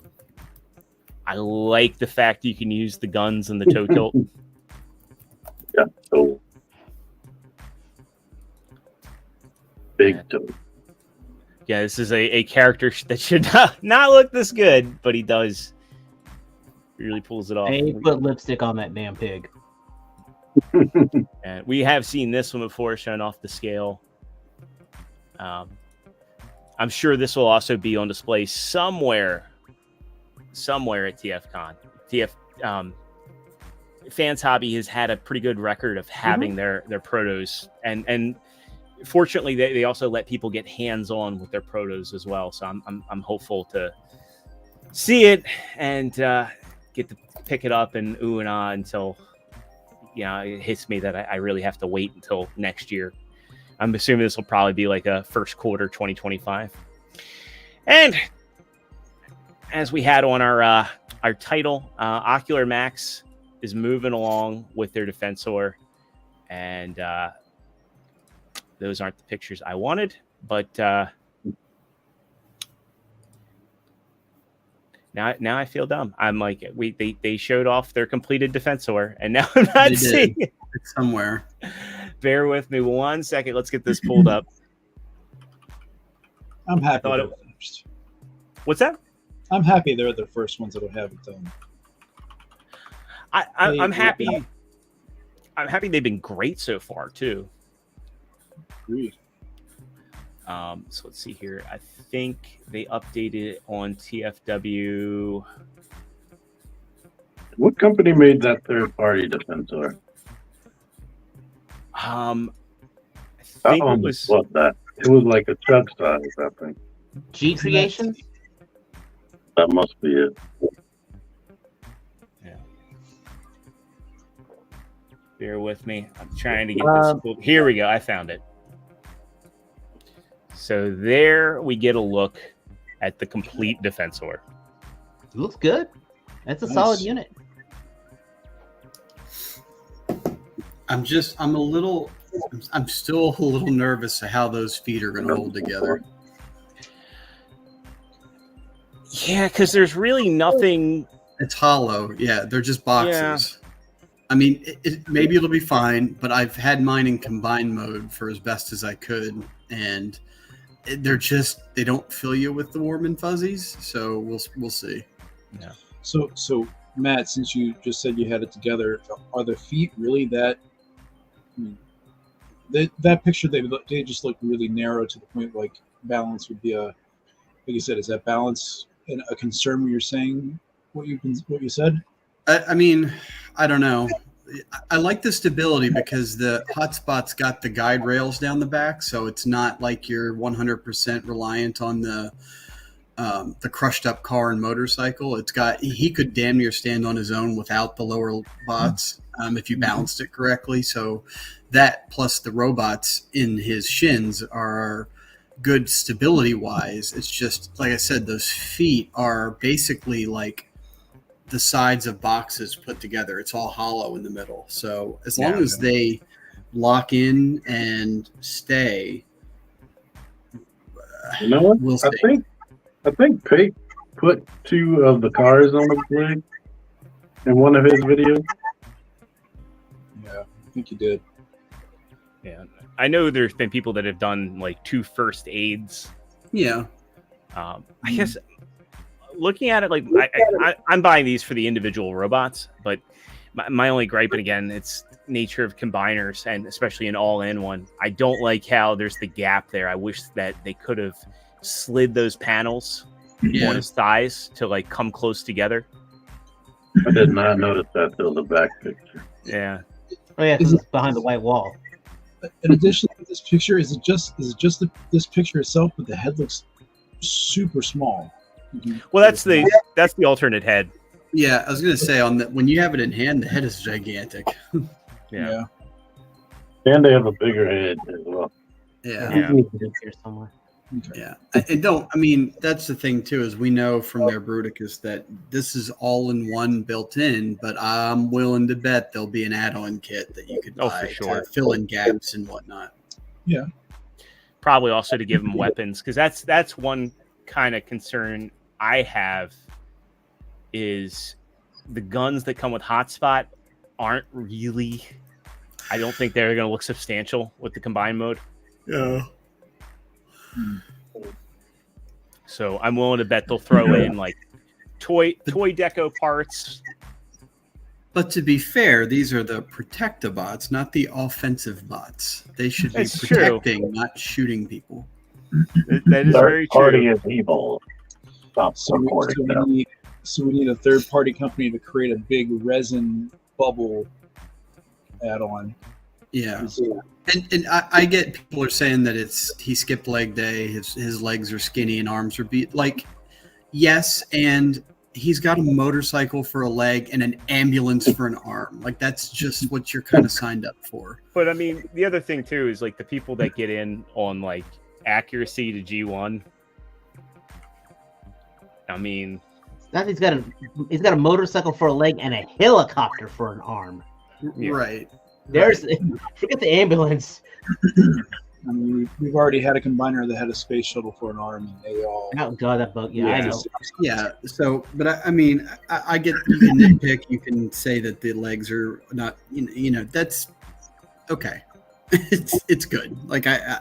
like the fact that you can use the guns and the toe tilt. Yeah, so big toe. Yeah, this is a character that should not look this good, but he does. He really pulls it off. They put lipstick on that damn pig. And we have seen this one before, showing off the scale. I'm sure this will also be on display somewhere at TFCon. Fans Hobby has had a pretty good record of having their protos, and fortunately they also let people get hands-on with their protos as well. So I'm hopeful to see it and get to pick it up and ooh and ah until it hits me that I really have to wait until next year. I'm assuming this will probably be like a first quarter 2025. And as we had on our title, Ocular Max is moving along with their Defensor, and those aren't the pictures I wanted, but now I feel dumb. I'm like, they showed off their completed Defensor, and now I'm not seeing it. It's somewhere. Bear with me 1 second. Let's get this pulled up. I'm happy. thought they're it- first. What's that? I'm happy they're the first ones that'll have it done. I'm happy. I'm happy they've been great so far too. Agreed. So let's see here. I think they updated it on TFW. What company made that third-party Defensor? I That think one it was. was that. It was like a truck size, I think. G Creations. That must be it. Yeah. Bear with me. I'm trying to get this pulled. Here we go. I found it. So there we get a look at the complete Defensor. It looks good. That's a Nice. solid unit. I'm still a little nervous of how those feet are going to hold together. Yeah, because there's really nothing. It's hollow. Yeah, they're just boxes. I mean, maybe it'll be fine, but I've had mine in combined mode for as best as I could, and they don't fill you with the warm and fuzzies. So we'll see. No. So Matt, since you just said you had it together, are the feet really that? That picture they just look really narrow to the point like balance would be like you said. Is that balance a concern when you're saying what you said? I mean, I don't know. I like the stability because the hotspot's got the guide rails down the back, so it's not like you're 100% reliant on the crushed up car and motorcycle. He could damn near stand on his own without the lower bots if you balanced it correctly. So that plus the robots in his shins are good stability wise. It's just like I said, those feet are basically like the sides of boxes put together. It's all hollow in the middle. So as long as they lock in and stay, You know what? we'll see. I think Pate put 2 of the cars on the rig in one of his videos. Yeah, I think you did. Yeah, I know there's been people that have done like 2 first aids. Yeah. I guess looking at it, like I'm buying these for the individual robots, but my only gripe, and again, it's nature of combiners, and especially an all-in one. I don't like how there's the gap there. I wish that they could have slid those panels on his thighs to like come close together. I did not notice that till the back picture. Yeah. Oh yeah, because it's behind the white wall. In addition to this picture, is it just this picture itself, but the head looks super small? Well, that's the alternate head. Yeah, I was gonna say on that when you have it in hand, the head is gigantic. Yeah. And they have a bigger head as well. Yeah. Yeah. Here somewhere. Okay. Yeah, I mean, that's the thing too, is we know from their Bruticus that this is all in one built in, but I'm willing to bet there'll be an add-on kit that you could buy for sure. to fill in gaps and whatnot. Yeah. Probably also to give them weapons, because that's one kind of concern I have is the guns that come with hotspot aren't really. I don't think they're going to look substantial with the combined mode. Yeah. So I'm willing to bet they'll throw in like toy deco parts. But to be fair, these are the protective bots, not the offensive bots. They should be That's true. protecting, not shooting people. That is very Third party true. is evil. Stop supporting them. So we need a third-party company to create a big resin bubble add-on. Yeah. And I get people are saying that he skipped leg day, his legs are skinny and arms are beat. Like, yes, and he's got a motorcycle for a leg and an ambulance for an arm. Like, that's just what you're kind of signed up for. But I mean, the other thing too is like the people that get in on like accuracy to G1. I mean, That he's got a motorcycle for a leg and a helicopter for an arm. Yeah. Right. There's forget the ambulance. I mean, we've already had a combiner that had a space shuttle for an arm, and they all. Oh god, that bug. Yeah, I know. Yeah. So, but I mean, I get you can nitpick. You can say that the legs are not. You know that's okay. It's good. Like I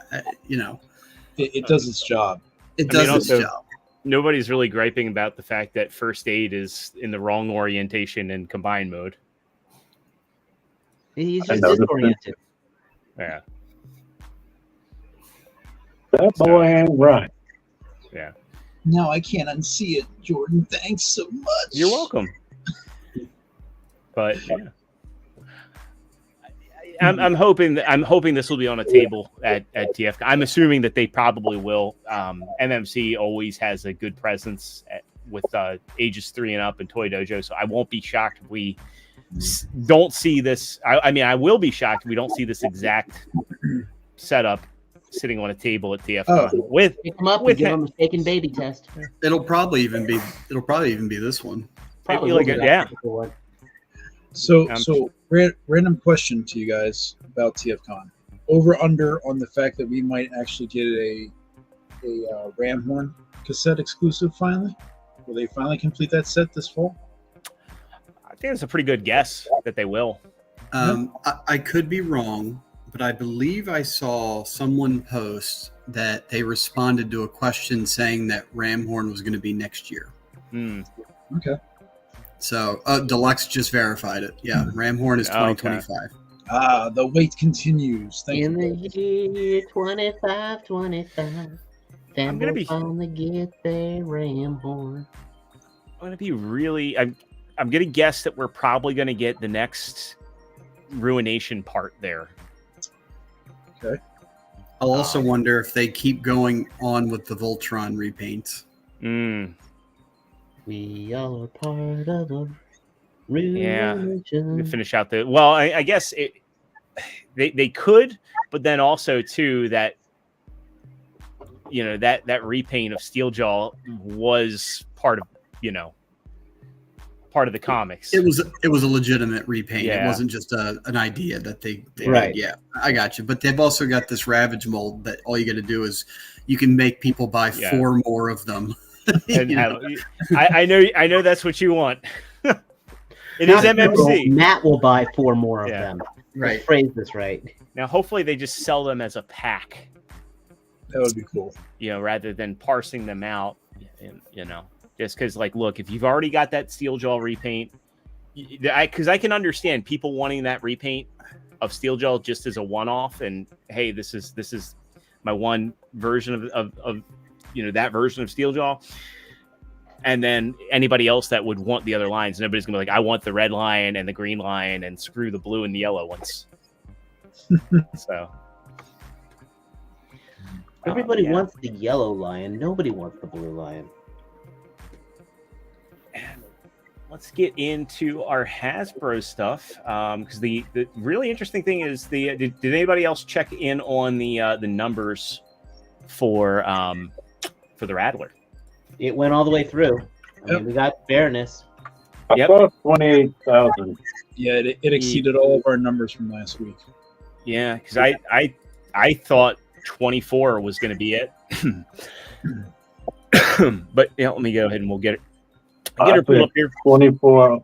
It does its job. it I mean, does its also- job. nobody's really griping about the fact that first aid is in the wrong orientation in combined mode. He's I just noticed it. disoriented. Yeah. That boy ain't right. Yeah. No, I can't unsee it, Jordan. Thanks so much. You're welcome. But yeah. I'm hoping this will be on a table at TF. I'm assuming that they probably will. MMC always has a good presence with ages 3 and up and Toy Dojo, so I won't be shocked if we don't see this. I mean, I will be shocked if we don't see this exact setup sitting on a table at TF with Pick him up with and give him. him a shaken baby test. It'll probably even be this one. Probably like will it, be yeah. that one. So, Um, random question to you guys about TFCon. Over under on the fact that we might actually get a Ram Horn cassette exclusive finally. Will they finally complete that set this fall? I think it's a pretty good guess that they will. I could be wrong, but I believe I saw someone post that they responded to a question saying that Ram Horn was going to be next year. Okay. So Deluxe just verified it. Yeah, Ram Horn is 2025. The wait continues. Thank In you. the year 2525, then gonna we'll be- finally get their Ram Horn. I'm gonna be really. I'm gonna guess that we're probably gonna get the next Ruination part there. I'll also wonder if they keep going on with the Voltron repaints. We are part of a Yeah. religion. To finish out the well, I guess they could, but then also too that that repaint of Steeljaw was part of the comics. It was a legitimate repaint. Yeah. It wasn't just an idea that they Right. did. Yeah, I got you. But they've also got this Ravage mold that all you got to do is you can make people buy 4 more of them. And You have, know? I know that's what you want. It is Not MMC. Matt will buy 4 more of Yeah. them. Right. Phrase this right. Now, hopefully, they just sell them as a pack, That would be cool. rather than parsing them out. Just because, look, if you've already got that Steeljaw repaint, because I can understand people wanting that repaint of Steeljaw just as a one-off, and hey, this is my one version of that version of Steeljaw. And then anybody else that would want the other lines, nobody's gonna be like, I want the red lion and the green lion, and screw the blue and the yellow ones. So everybody wants the yellow lion. Nobody wants the blue lion. And let's get into our Hasbro stuff, because the really interesting thing is did anybody else check in on the numbers for the Rattler? It went all the way through. I mean, we got fairness. I thought 28,000. Yeah, it exceeded all of our numbers from last week. Yeah, because I thought 24 was going to be it. But let me go ahead and we'll get it. Get her pulled up here. 24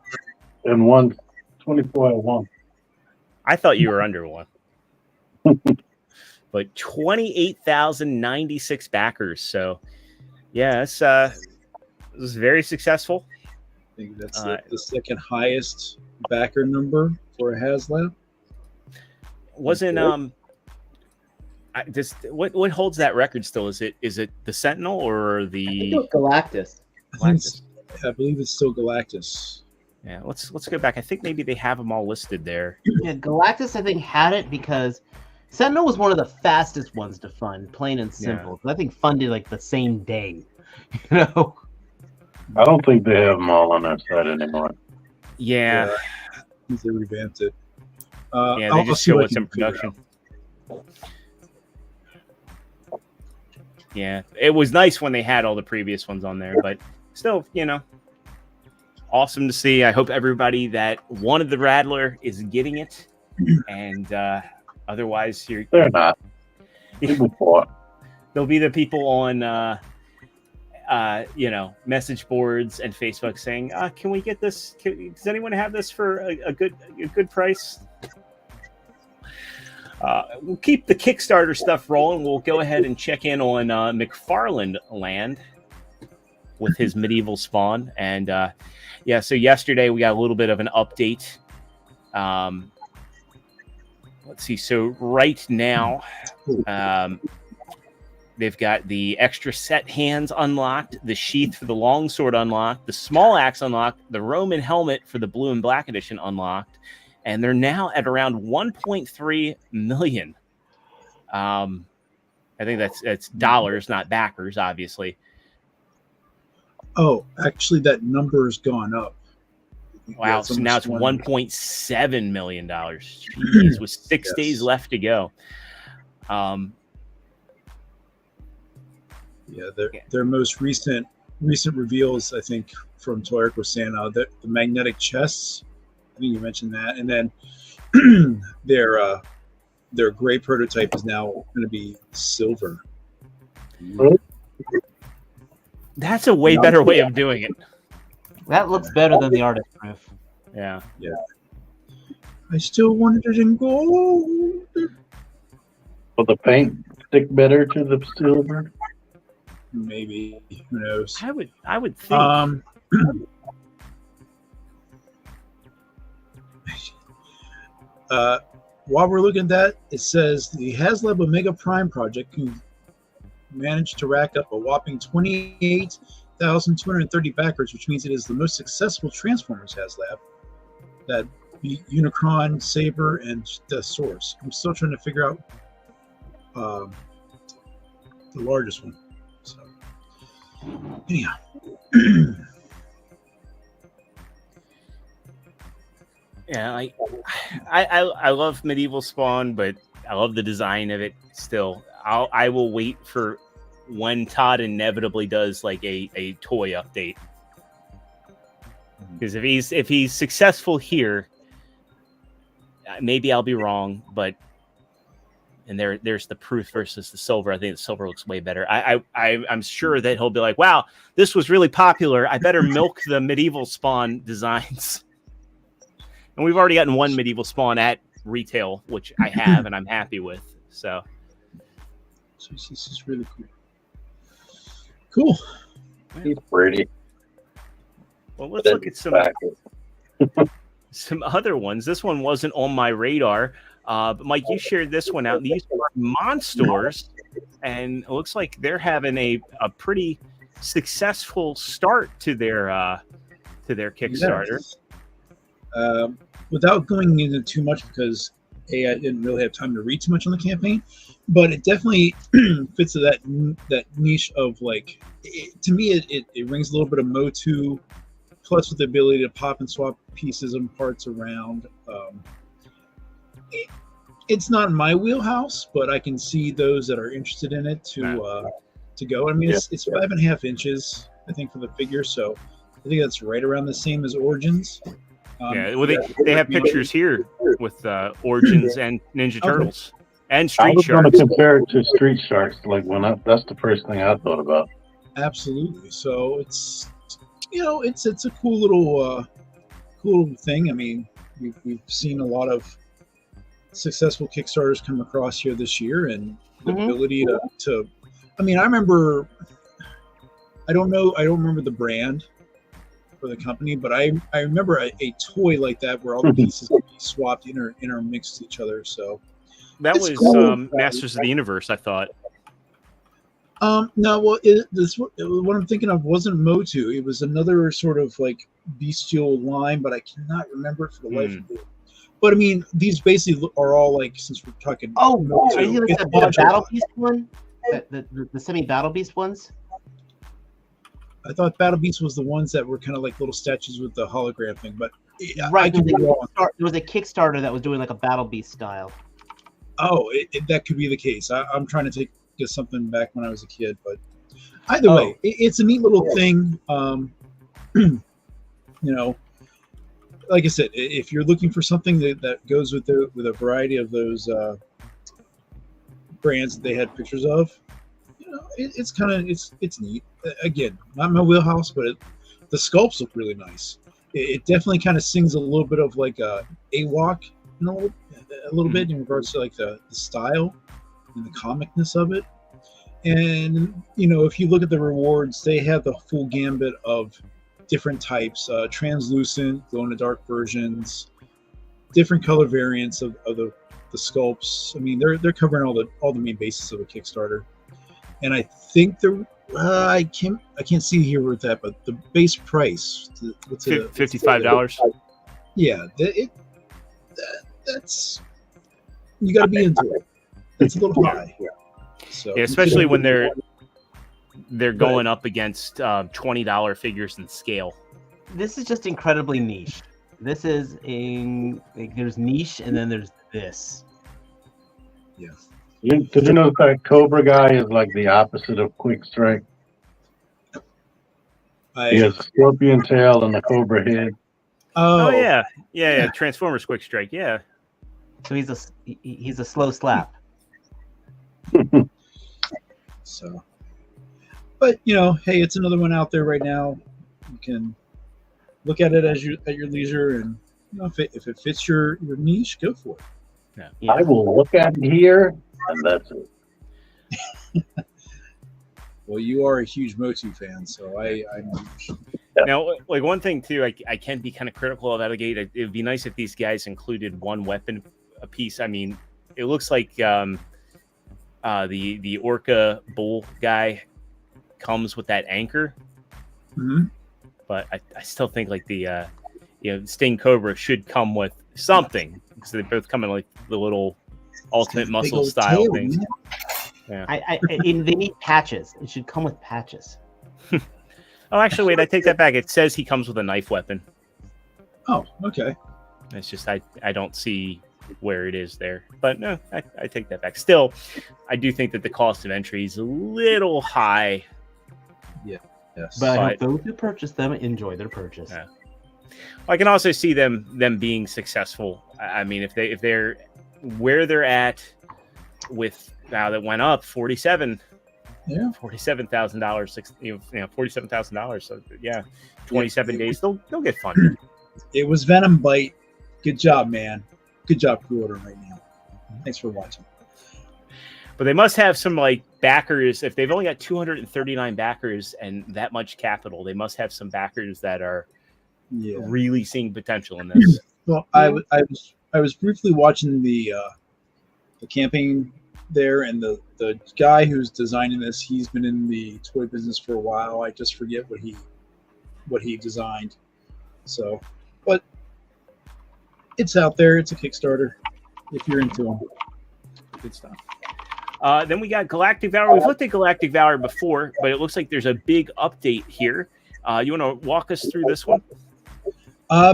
and 1. 24 and 1. I thought you were under one. But 28,096 backers. So, yeah, it was very successful. I think that's the second highest backer number for a HasLab. Wasn't what holds that record still? Is it the Sentinel or the Galactus? I believe it's still Galactus. Yeah, let's go back. I think maybe they have them all listed there. Yeah, Galactus I think had it because Sentinel was one of the fastest ones to fund, plain and simple. Yeah. I think funded like the same day. I don't think they have them all on that side anymore. Yeah. They revamped it. They just show what's in production. Yeah, it was nice when they had all the previous ones on there, but still, awesome to see. I hope everybody that wanted the Rattler is getting it, and otherwise, they're not. People bought. There'll be the people on, message boards and Facebook saying, "Can we get this? Does anyone have this for a good price?" We'll keep the Kickstarter stuff rolling. We'll go ahead and check in on McFarland Land with his medieval spawn. And so yesterday we got a little bit of an update. Let's see. So right now, they've got the extra set hands unlocked, the sheath for the longsword unlocked, the small axe unlocked, the Roman helmet for the blue and black edition unlocked. And they're now at around 1.3 million. I think that's dollars, not backers, obviously. Oh, actually, that number has gone up. Wow! So now it's $1.7 million. Jeez, with 6 days left to go. Their most recent reveals, I think, from Toyark was saying the magnetic chests. I think you mentioned that, and then their gray prototype is now going to be silver. That's a way better way of doing it. That looks better than the artist proof. Yeah. I still wanted it in gold. Will the paint stick better to the silver? Maybe. Who knows? I would think. While we're looking at that, it says the HasLab Omega Prime project can manage to rack up a whopping 28,230 backers, which means it is the most successful Transformers HasLab. That beat Unicron, Saber, and Death Source. I'm still trying to figure out the largest one. So, anyhow. Yeah, I love medieval spawn, but I love the design of it still. I will wait for when Todd inevitably does like a toy update, because if he's successful here, maybe I'll be wrong, but there's the proof versus the silver. I think the silver looks way better. I'm sure that he'll be like, wow, this was really popular. I better milk the medieval spawn designs. And we've already gotten one medieval spawn at retail, which I have, and I'm happy with. So this is really cool. He's pretty. Well, let's look at some. some other ones. This one wasn't on my radar, but Mike, you shared this one out. These are Monsters, and it looks like they're having a pretty successful start to their Kickstarter. Yes. Without going into too much, because I didn't really have time to read too much on the campaign, but it definitely fits to that niche of like, to me, it rings a little bit of Motu, plus with the ability to pop and swap pieces and parts around. It's not my wheelhouse, but I can see those that are interested in it to go. I mean, it's 5.5 inches, I think, for the figure, so I think that's right around the same as Origins. Well, they have pictures here with Origins and Ninja Turtles and Street Sharks. I was going to compare it to Street Sharks. Like that's the first thing I thought about. Absolutely. So it's it's a cool little thing. I mean, we've seen a lot of successful Kickstarters come across here this year, and the ability to. I mean, I remember. I don't remember the brand for the company, but I remember a toy like that where all the pieces could be swapped, intermixed to each other. So that was cool. Masters of the Universe, I thought. No, well, what I'm thinking of wasn't Motu. It was another sort of like bestial line, but I cannot remember it for the life of me. But I mean, these basically are all like, since we're talking. Oh, are you like the Battle Beast one? The semi-Battle Beast ones? I thought Battle Beast was the ones that were kind of like little statues with the hologram thing, but right. There was a Kickstarter that was doing like a Battle Beast style. Oh, that could be the case. I'm trying to get something back when I was a kid, but either way, it's a neat little thing. Like I said, if you're looking for something that goes with a variety of those brands that they had pictures of, it's kind of it's neat. Again, not my wheelhouse, but the sculpts look really nice. It definitely kind of sings a little bit of like a walk, a little bit in regards to like the style and the comicness of it. And if you look at the rewards, they have the full gambit of different types, translucent, glow in the dark versions, different color variants of the sculpts. I mean, they're covering all the main bases of a Kickstarter. And I think I can't see here with that, but the base price, what's it? $55. Yeah, that's you got to be into it. That's a little high. So especially when they're going up against $20 figures in scale. This is just incredibly niche. This is there's niche, and then there's this. Yeah. Did you know that Cobra guy is like the opposite of Quick Strike? He has a scorpion tail and a cobra head. Oh yeah. Transformers Quick Strike, yeah. So he's a slow slap. So, but hey, it's another one out there right now. You can look at it at your leisure, and if it fits your niche, go for it. Yeah. I will look at it here, and that's it. Well, you are a huge Motu fan, so I know. Now, like one thing too, I can be kind of critical of Alligator. It would be nice if these guys included one weapon a piece. I mean, it looks like the Orca Bull guy comes with that anchor, but I still think like the Sting Cobra should come with something, because they both come in like the little Ultimate Muscle style things. Yeah. They need patches. It should come with patches. Oh, actually, wait, I take that back. It says he comes with a knife weapon. Oh, okay. It's just I don't see where it is there. But no, I take that back. Still, I do think that the cost of entry is a little high. Yeah. Yes. But I hope those who purchase them enjoy their purchase. Yeah. I can also see them being successful. I mean, if they're where they're at with now that went up 47. Yeah, $47,000. $47,000. So yeah, 27 days. They'll get funded. It was Venom Bite. Good job, man. Good job pre-ordering right now. Thanks for watching. But they must have some like backers. If they've only got 239 backers and that much capital, they must have some backers that are really seeing potential in this. Well, I was briefly watching the camping there, and the guy who's designing this, he's been in the toy business for a while. I just forget what he designed. So, but it's out there. It's a Kickstarter if you're into them. Good stuff. Then we got Galactic Valor. We've looked at Galactic Valor before, but it looks like there's a big update here. You want to walk us through this one?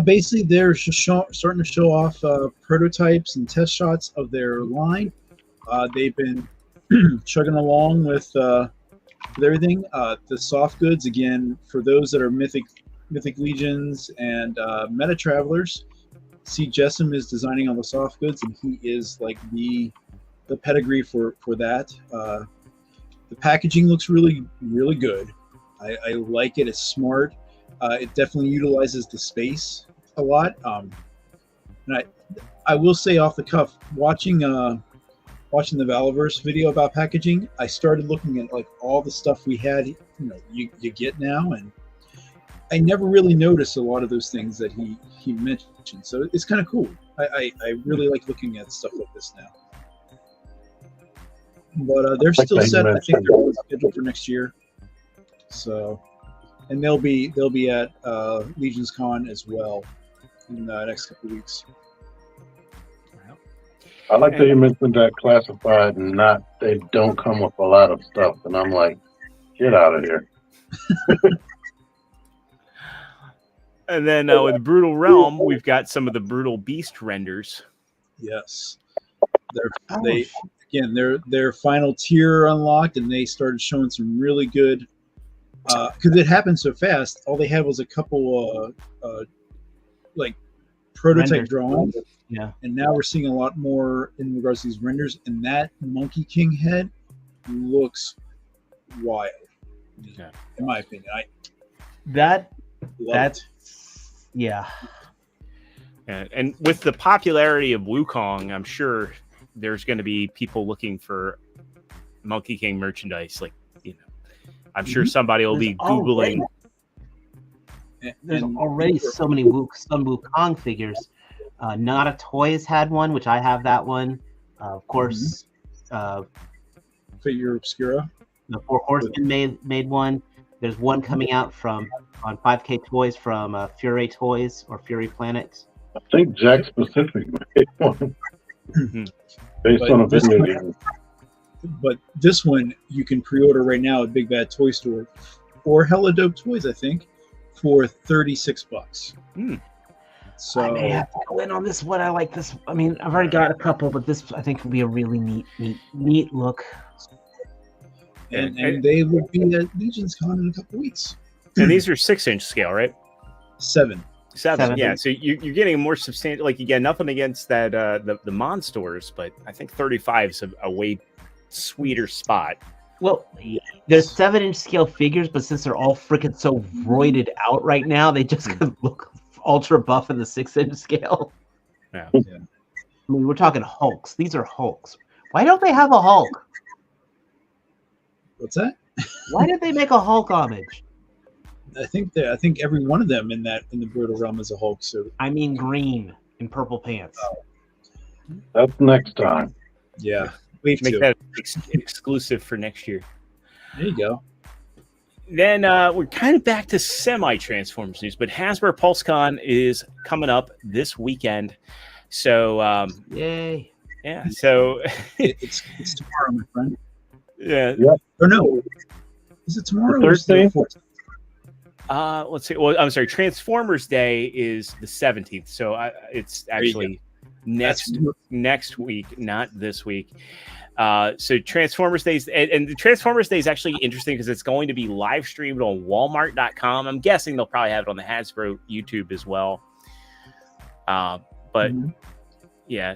Basically, they're starting to show off prototypes and test shots of their line. They've been chugging along with everything. The soft goods, again, for those that are Mythic Legions and Meta Travelers. C. Jessam is designing all the soft goods, and he is like the pedigree for that. The packaging looks really, really good. I like it. It's smart. It definitely utilizes the space a lot. And I will say off the cuff, watching the Valorverse video about packaging, I started looking at like all the stuff we had, you get now, and I never really noticed a lot of those things that he mentioned. So it's kind of cool. I really like looking at stuff like this now. But they're still set. I think they're scheduled for next year. So, and they'll be at Legions Con as well in the next couple of weeks. I like that you mentioned that classified and they don't come with a lot of stuff, and I'm like, get out of here. And then with Brutal Realm, we've got some of the Brutal Beast renders. Yes, their final tier unlocked, and they started showing some really good. Because it happened so fast, all they had was a couple like prototype drawings. Yeah. And now we're seeing a lot more in regards to these renders, and that Monkey King head looks wild. Yeah. In my opinion. Yeah. And with the popularity of Wukong, I'm sure there's going to be people looking for Monkey King merchandise. Like, I'm sure somebody will be Googling. There's already so many some Wukong figures. Not a Toys had one, which I have that one. Of course, Figure Obscura. The Four Horsemen made one. There's one coming out on 5K Toys from Fury Toys or Fury Planet. I think Jack Specific made one. Based on a video game. But this one you can pre-order right now at Big Bad Toy Store or Hella Dope Toys, I think, for $36. So I may have to go in on this one. I like this. I mean, I've already got a couple, but this I think will be a really neat look. And they will be at Legions Con in a couple weeks. And these are 6-inch scale, right? 7. Yeah. So you're getting a more substantial. Like, again, nothing against that the Monsters, but I think 35 is a way sweeter spot. Well, there's 7-inch scale figures, but since they're all freaking so roided out right now, they just look ultra buff in the 6-inch scale. Yeah. I mean, we're talking Hulks. These are Hulks. Why don't they have a Hulk? What's that? Why did they make a Hulk homage? I think every one of them in the Brutal Realm is a Hulk. So I mean, green and purple pants. That's next time. Yeah, Make that exclusive for next year. There you go. Then we're kind of back to semi-Transformers news, but Hasbro PulseCon is coming up this weekend. So yay! Yeah. So it's tomorrow, my friend. Yeah. Or no, is it tomorrow? Thursday. Let's see. Well, I'm sorry. Transformers Day is the 17th, so it's actually next week, not this week. So Transformers Day, and the Transformers Day is actually interesting because it's going to be live streamed on Walmart.com. I'm guessing they'll probably have it on the Hasbro YouTube as well. But yeah,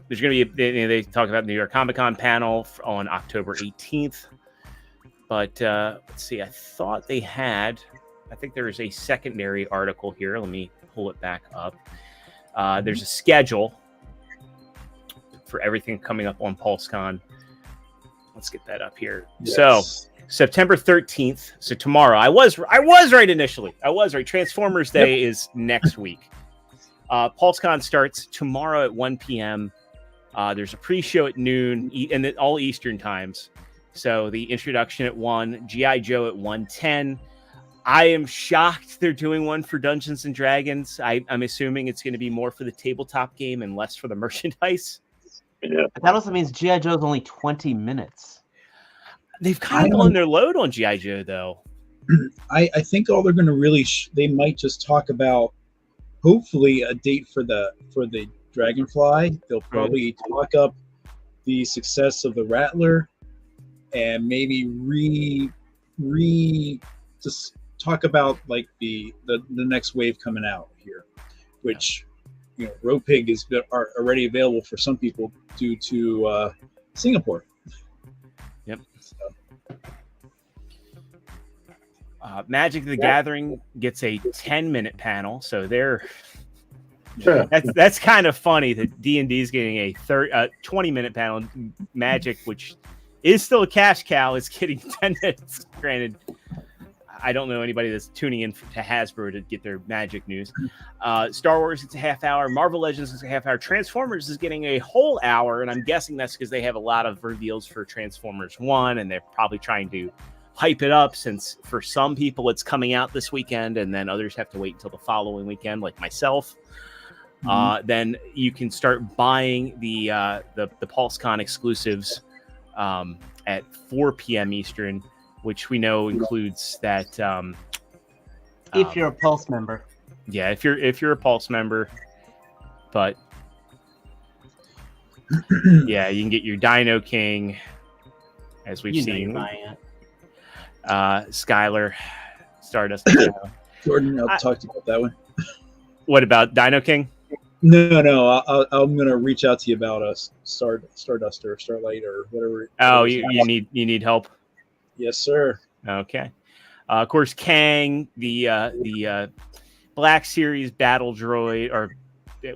there's going to be they talk about the New York Comic Con panel on October 18th. But let's see. I thought they had. I think there is a secondary article here. Let me pull it back up. There's a schedule for everything coming up on PulseCon. Let's get that up here. Yes. So September 13th. So tomorrow. I was right initially. I was right. Transformers Day is next week. PulseCon starts tomorrow at 1 p.m. There's a pre-show at noon, and all Eastern times. So the introduction at 1, G.I. Joe at 1:10. I am shocked they're doing one for Dungeons and Dragons. I'm assuming it's going to be more for the tabletop game and less for the merchandise. Yeah. But that also means G.I. Joe's only 20 minutes. They've kind of blown their load on G.I. Joe, though. I think all they're going to really they might just talk about hopefully a date for the Dragonfly. They'll probably talk up the success of the Rattler and maybe just talk about like the next wave coming out here, which Road Pig are already available for some people due to Singapore. Yep. So. Magic the Gathering gets a 10-minute panel, so that's kind of funny that D&D is getting a 20-minute panel. Magic, which is still a cash cow, is getting 10 minutes. Granted, I don't know anybody that's tuning in to Hasbro to get their Magic news. Star Wars, it's a half hour. Marvel Legends is a half hour. Transformers is getting a whole hour, and I'm guessing that's because they have a lot of reveals for Transformers 1, and they're probably trying to hype it up, since for some people it's coming out this weekend and then others have to wait until the following weekend, like myself. Then you can start buying the PulseCon exclusives at 4 p.m. Eastern, which we know includes that if you're a Pulse member. Yeah, if you're a Pulse member. But yeah, you can get your Dino King, as we've seen. Skylar, Stardust. Jordan, I'll talk to you about that one. What about Dino King? No. I'm gonna reach out to you about a Stardust or Starlight or whatever. Oh, you need help. Yes, sir. Okay. Of course, Kang, the Black Series Battle Droid, or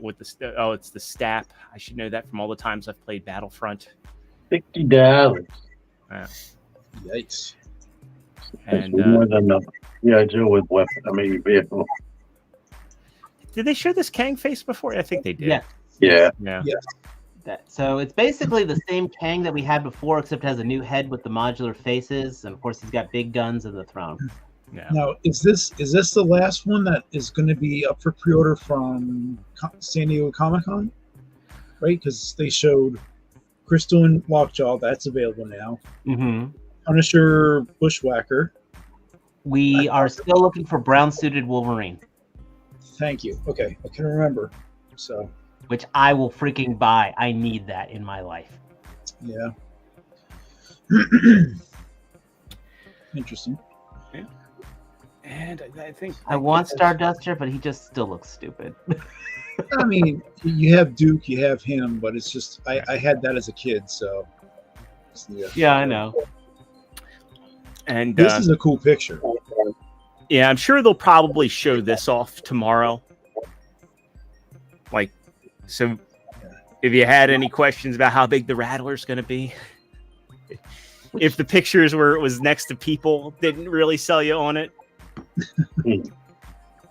with it's the Stap. I should know that from all the times I've played Battlefront. $60. Yikes. And more than Joe with vehicle. Did they show this Kang face before? I think they did. Yeah. So it's basically the same Kang that we had before, except has a new head with the modular faces, and of course he's got big guns in the throne. Yeah. Now, is this the last one that is going to be up for pre-order from San Diego Comic-Con? Right, because they showed Crystal and Lockjaw. That's available now. Mm-hmm. Punisher Bushwhacker. We are still looking for brown-suited Wolverine. Thank you. Okay, I can remember. So, which I will freaking buy. I need that in my life. Yeah. Interesting. Yeah. And I think I want Starduster, but he just still looks stupid. I mean, you have Duke, you have him, but it's just I had that as a kid, so yeah, I know. And this is a cool picture. Yeah, I'm sure they'll probably show this off tomorrow. So if you had any questions about how big the Rattler's going to be, if the pictures where it was next to people didn't really sell you on it.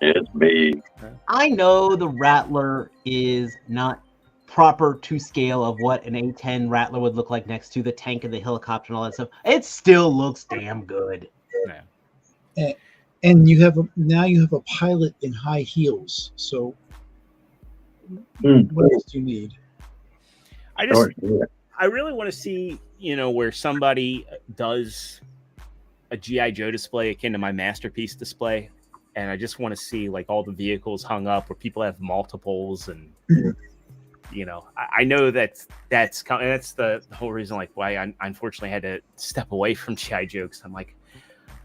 It's big. I know the Rattler is not proper to scale of what an A-10 Rattler would look like next to the tank and the helicopter and all that stuff. It still looks damn good. Yeah. And you have a pilot in high heels. So what else do you need? I really want to see, where somebody does a G.I. Joe display akin to my Masterpiece display. And I just want to see all the vehicles hung up where people have multiples, and I know that's the whole reason why I unfortunately had to step away from G.I. Joe, because I'm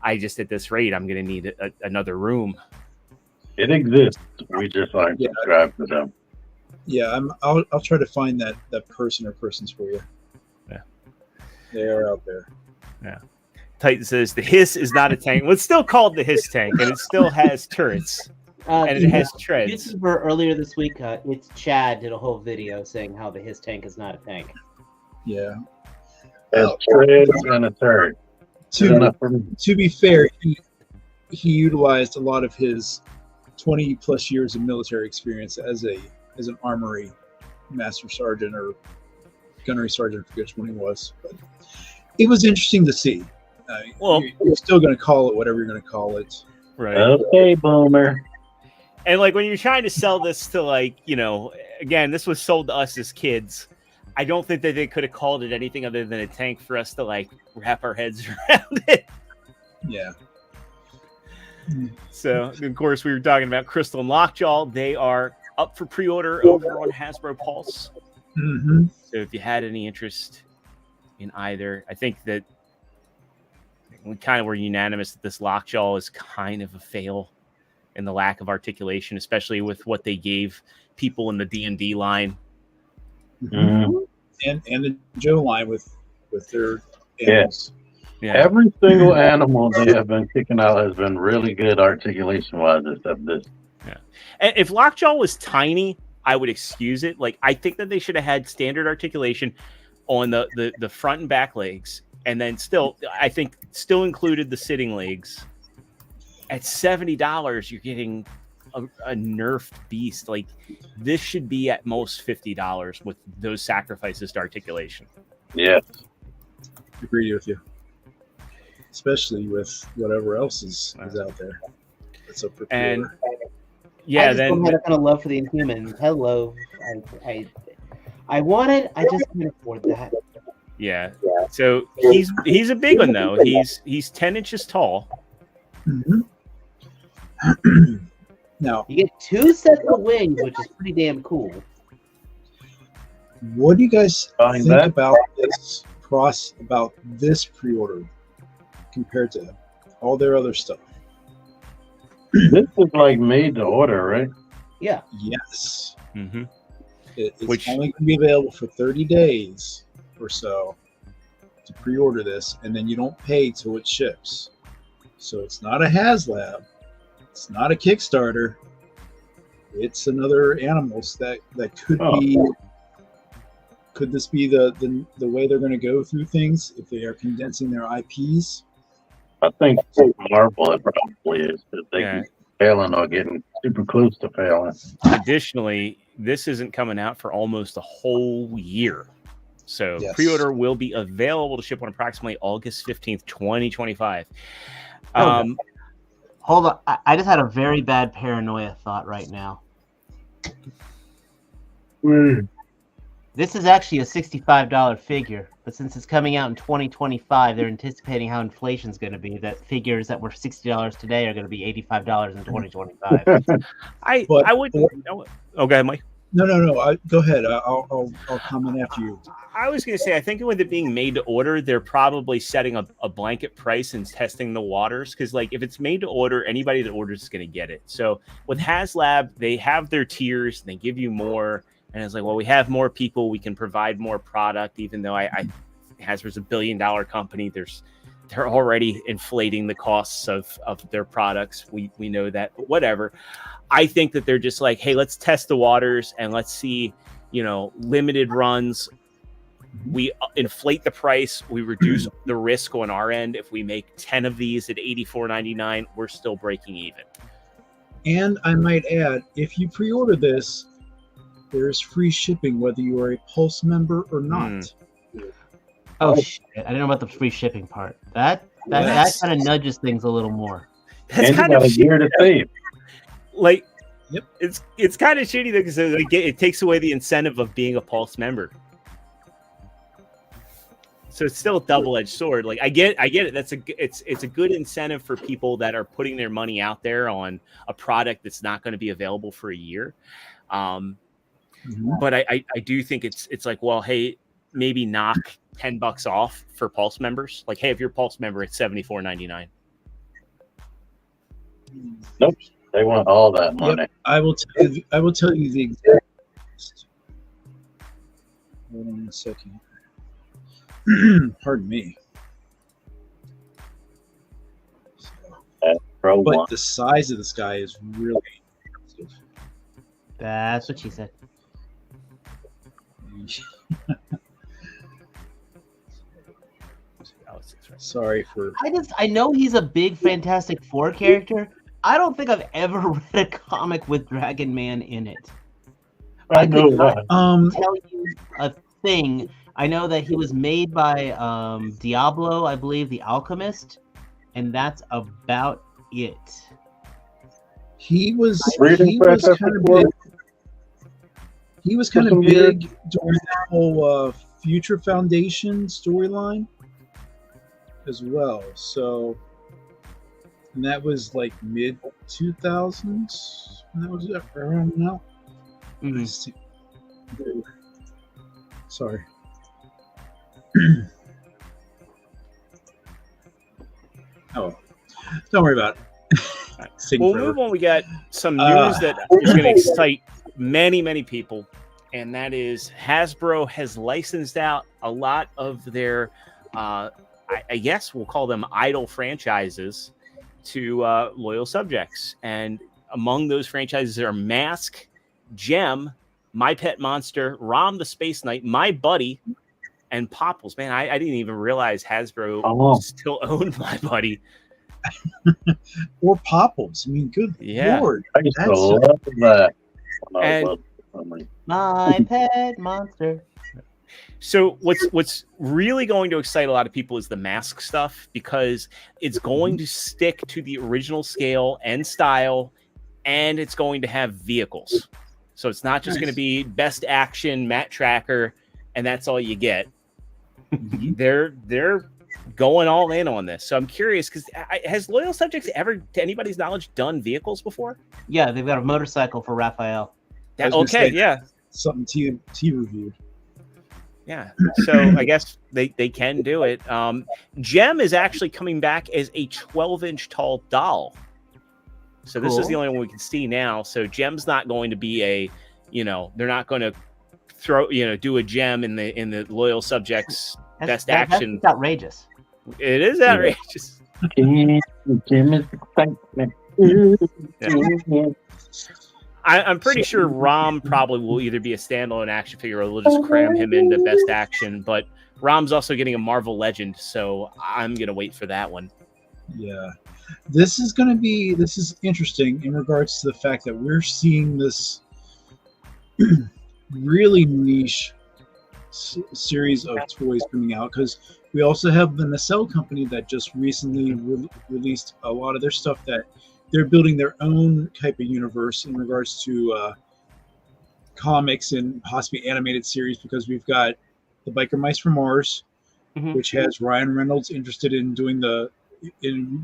I just at this rate I'm going to need another room. It exists. We just subscribe to them. Yeah, I'll try to find that person or persons for you. Yeah, they are out there. Yeah. Titan says the Hiss is not a tank. Well, it's still called the Hiss tank, and it still has turrets, and it has treads. YouTuber earlier this week, it's Chad did a whole video saying how the Hiss tank is not a tank. Yeah, it's treads and a turret. To be fair, he utilized a lot of his 20 plus years of military experience as an armory master sergeant or gunnery sergeant, I forget which one he was, but it was interesting to see. Well, you're still going to call it whatever you're going to call it. right. Okay, boomer. And like when you're trying to sell this to like, you know, again, this was sold to us as kids. I don't think that they could have called it anything other than a tank for us to like wrap our heads around it. Yeah. So, of course, we were talking about Crystal and Lockjaw. They are up for pre-order over on Hasbro Pulse. Mm-hmm. So if you had any interest in either, I think that we kind of were unanimous that this Lockjaw is kind of a fail in the lack of articulation, especially with what they gave people in the D&D line. Mm-hmm. And the Joe line with their animals. Yeah. Every single animal they have been kicking out has been really good articulation-wise, except this. Yeah. And if Lockjaw was tiny, I would excuse it. Like, I think that they should have had standard articulation on the front and back legs, and then still included the sitting legs. At $70, you're getting a nerfed beast. Like, this should be at most $50 with those sacrifices to articulation. Yeah. Agree with you. Especially with whatever else is out there. That's up for And pre-order. yeah, I just then don't have a kind of love for the Inhumans. Hello, I want it. I just can't afford that. yeah. So he's a big one though. He's 10 inches tall. Mm-hmm. Now, You get 2 sets of wings, which is pretty damn cool. what do you guys Buying think that? about this pre-order compared to all their other stuff? This is like made to order, right? Yeah. Yes. Mm-hmm. It's Which- only going to be available for 30 days or so to pre-order this, and then you don't pay till it ships. So it's not a HasLab. It's not a Kickstarter. It's another Animals that could be. Could this be the way they're going to go through things if they are condensing their IPs? I think Marvel it probably is. Because they Yeah. keep failing or getting super close to failing. Additionally, this isn't coming out for almost a whole year. So Yes. pre-order will be available to ship on approximately August 15th, 2025. Oh, Hold on. I just had a very bad paranoia thought right now. This is actually a $65 figure, but since it's coming out in 2025, they're anticipating how inflation's going to be. That figures that were $60 today are going to be $85 in 2025. I wouldn't. Oh, go ahead, Mike. No. Go ahead. I'll comment after you. I was going to say, I think with it being made to order, they're probably setting a blanket price and testing the waters. Because, like, if it's made to order, anybody that orders is going to get it. So with HasLab, they have their tiers. They give you more. And it's like, well, we have more people. We can provide more product, even though Hasbro's $1 billion company. They're already inflating the costs of their products. We know that, but whatever. I think that they're just like, hey, let's test the waters and let's see, limited runs. We inflate the price. We reduce the risk on our end. If we make 10 of these at $84.99, we're still breaking even. And I might add, if you pre-order this, there's free shipping whether you are a Pulse member or not. Oh shit! I didn't know about the free shipping part. That kind of nudges things a little more. That's And you kind got of a year to save. like, Yep. It's kind of shitty because it takes away the incentive of being a Pulse member. So it's still a double-edged sword. Like I get it. It's a good incentive for people that are putting their money out there on a product that's not going to be available for a year. But I do think it's like, well, hey, maybe knock $10 off for Pulse members. Like, hey, if you're a Pulse member, it's $74.99. Nope. They want all that money. Yep. I will tell you the exact list. Hold on a second. Pardon me. Pro But one. the size of this guy is really impressive. That's what she said. Sorry for. I know he's a big Fantastic Four character, I don't think I've ever read a comic with Dragon Man in it. I know could not that. tell you a thing. I know that he was made by Diablo, I believe, the Alchemist, and that's about it. He was Reading kind of big. He was kind of big during the whole Future Foundation storyline as well. So, and that was like mid 2000s. That was around now. Sorry. Oh, don't worry about it. We'll move on. We got some news that is going to excite many people, and that is Hasbro has licensed out a lot of their, I guess we'll call them idle franchises, to loyal subjects. And among those franchises are Mask, Gem, My Pet Monster, Rom the Space Knight, My Buddy, and Popples. Man, I didn't even realize Hasbro still owned My Buddy. Or Popples. I mean, good lord. I used to love that. And My Pet Monster. So what's really going to excite a lot of people is the Mask stuff, because it's going to stick to the original scale and style, and it's going to have vehicles. So it's not just going to be best action, Matt Tracker, and that's all you get. They're going all in on this. So I'm curious, because has Loyal Subjects ever, to anybody's knowledge, done vehicles before? Yeah, they've got a motorcycle for Raphael. Something T reviewed. Yeah, so I guess they can do it. Gem is actually coming back as a 12-inch tall doll. So this is the only one we can see now. So Gem's not going to be a, they're not going to do a Gem in the Loyal Subjects best action. That's outrageous. It is outrageous. Gem is excitement. Yeah. I'm pretty sure Rom probably will either be a standalone action figure or they'll just cram him into best action. But Rom's also getting a Marvel Legend, so I'm going to wait for that one. Yeah. This is interesting in regards to the fact that we're seeing this really niche series of toys coming out, because we also have the Nacelle company that just recently released a lot of their stuff that they're building their own type of universe in regards to comics and possibly animated series, because we've got the Biker Mice from Mars, which has Ryan Reynolds interested in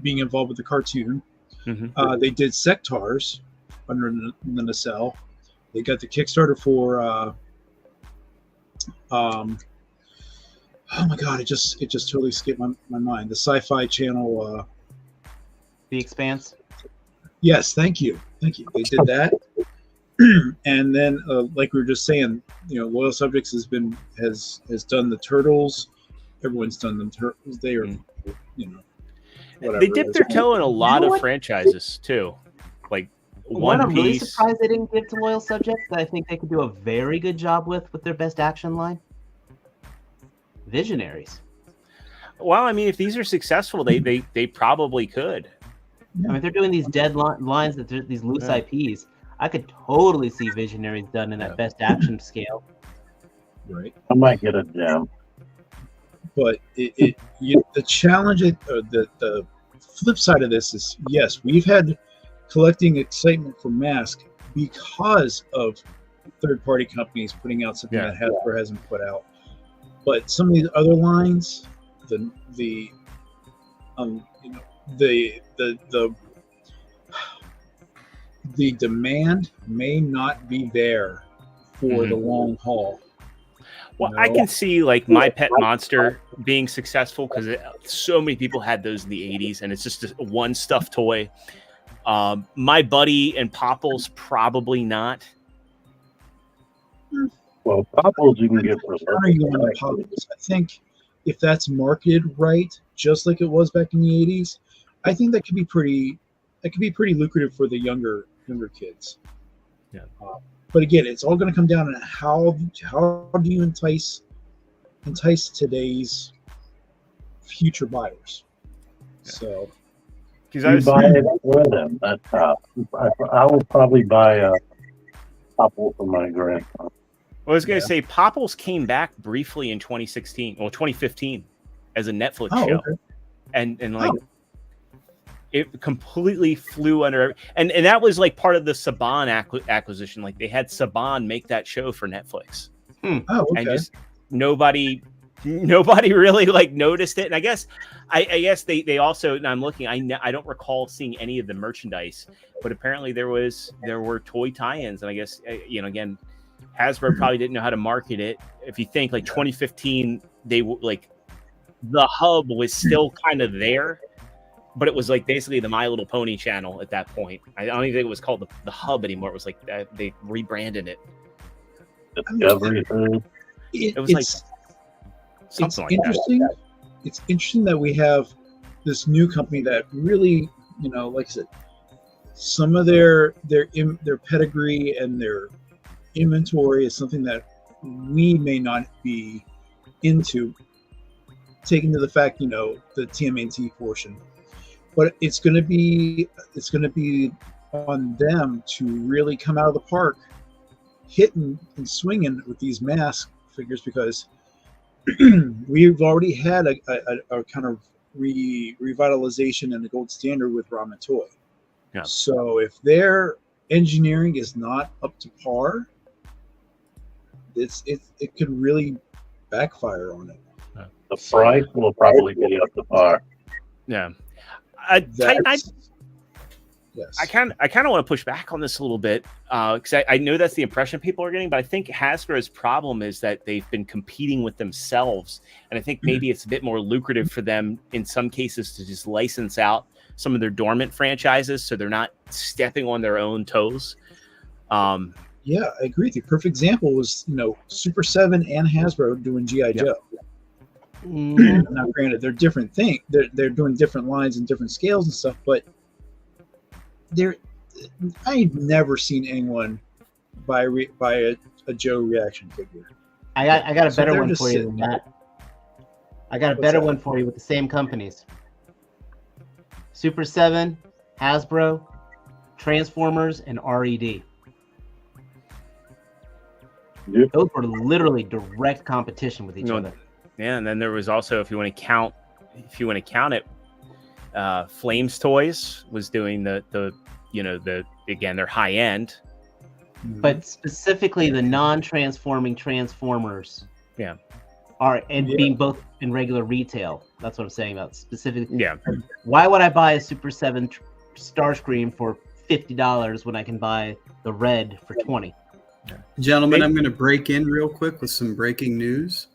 being involved with the cartoon. They did Sectars under the Nacelle. They got the Kickstarter for oh my god, it just totally skipped my mind. The Sci-Fi Channel The Expanse. Yes, thank you. They did that. And then like we were just saying, Loyal Subjects has done the Turtles. Everyone's done them. They are, whatever. They dipped their toe in a lot of franchises too, like One I'm really Piece. surprised they didn't give to Loyal Subjects that I think they could do a very good job with their best action line. Visionaries. Well, I mean, if these are successful, they probably could. I mean, they're doing these dead lines that these loose IPs. I could totally see Visionaries done in that best action scale. Right. I might get a Gem. But the challenge, the flip side of this is, yes, we've had collecting excitement for Mask because of third-party companies putting out something that Hasbro hasn't put out. But some of these other lines, the demand may not be there for the long haul. Well, I can see like My Pet Monster being successful because so many people had those in the 80s, and it's just a one stuffed toy. My Buddy and Popples, probably not. Well, Popples you can get for Popples. I think if that's marketed right, just like it was back in the 80s, I think that could be pretty lucrative for the younger kids. Yeah. But again, it's all going to come down to how do you entice today's future buyers. So Because You buy it with him. That's I will probably buy a couple for my grandson. I was going to say Popples came back briefly in 2016 or 2015 as a Netflix show. Okay. And like it completely flew under, and that was like part of the Saban acquisition. Like they had Saban make that show for Netflix. Oh, okay. And just nobody really like noticed it. And I guess they also, and I'm looking, I don't recall seeing any of the merchandise, but apparently there were toy tie-ins, and I guess again, Hasbro probably didn't know how to market it. If you think like 2015, they like the hub was still kind of there, but it was like basically the My Little Pony channel at that point. I don't even think it was called the hub anymore. It was like they rebranded it. Discovery thing. It was like something like interesting. that. It's interesting that we have this new company that really, like I said, some of their pedigree and their inventory is something that we may not be into, taking to the fact, the TMNT portion, but it's going to be on them to really come out of the park, hitting and swinging with these mask figures, because we've already had a kind of revitalization and the gold standard with Ramen Toy. Yeah. So if their engineering is not up to par, it could really backfire on it. The price will probably be up to par. Yeah. Yes. I kind of want to push back on this a little bit, because I know that's the impression people are getting, but I think Hasbro's problem is that they've been competing with themselves, and I think maybe it's a bit more lucrative for them in some cases to just license out some of their dormant franchises so they're not stepping on their own toes. Yeah, I agree with you. Perfect example was, Super 7 and Hasbro doing G.I. Joe. Now, granted, they're different things. They're doing different lines and different scales and stuff, but I've never seen anyone buy a Joe reaction figure. I got a better one for you than that. I got a better one for you with the same companies. Super 7, Hasbro, Transformers, and RED. Yep. Those were literally direct competition with each other. Yeah, and then there was also, if you want to count it, Flames Toys was doing the again, they're high end, but specifically the non-transforming Transformers. Yeah. Being both in regular retail. That's what I'm saying about specifically. Yeah. Why would I buy a Super 7 Starscream for $50 when I can buy the red for $20? Gentlemen, I'm going to break in real quick with some breaking news.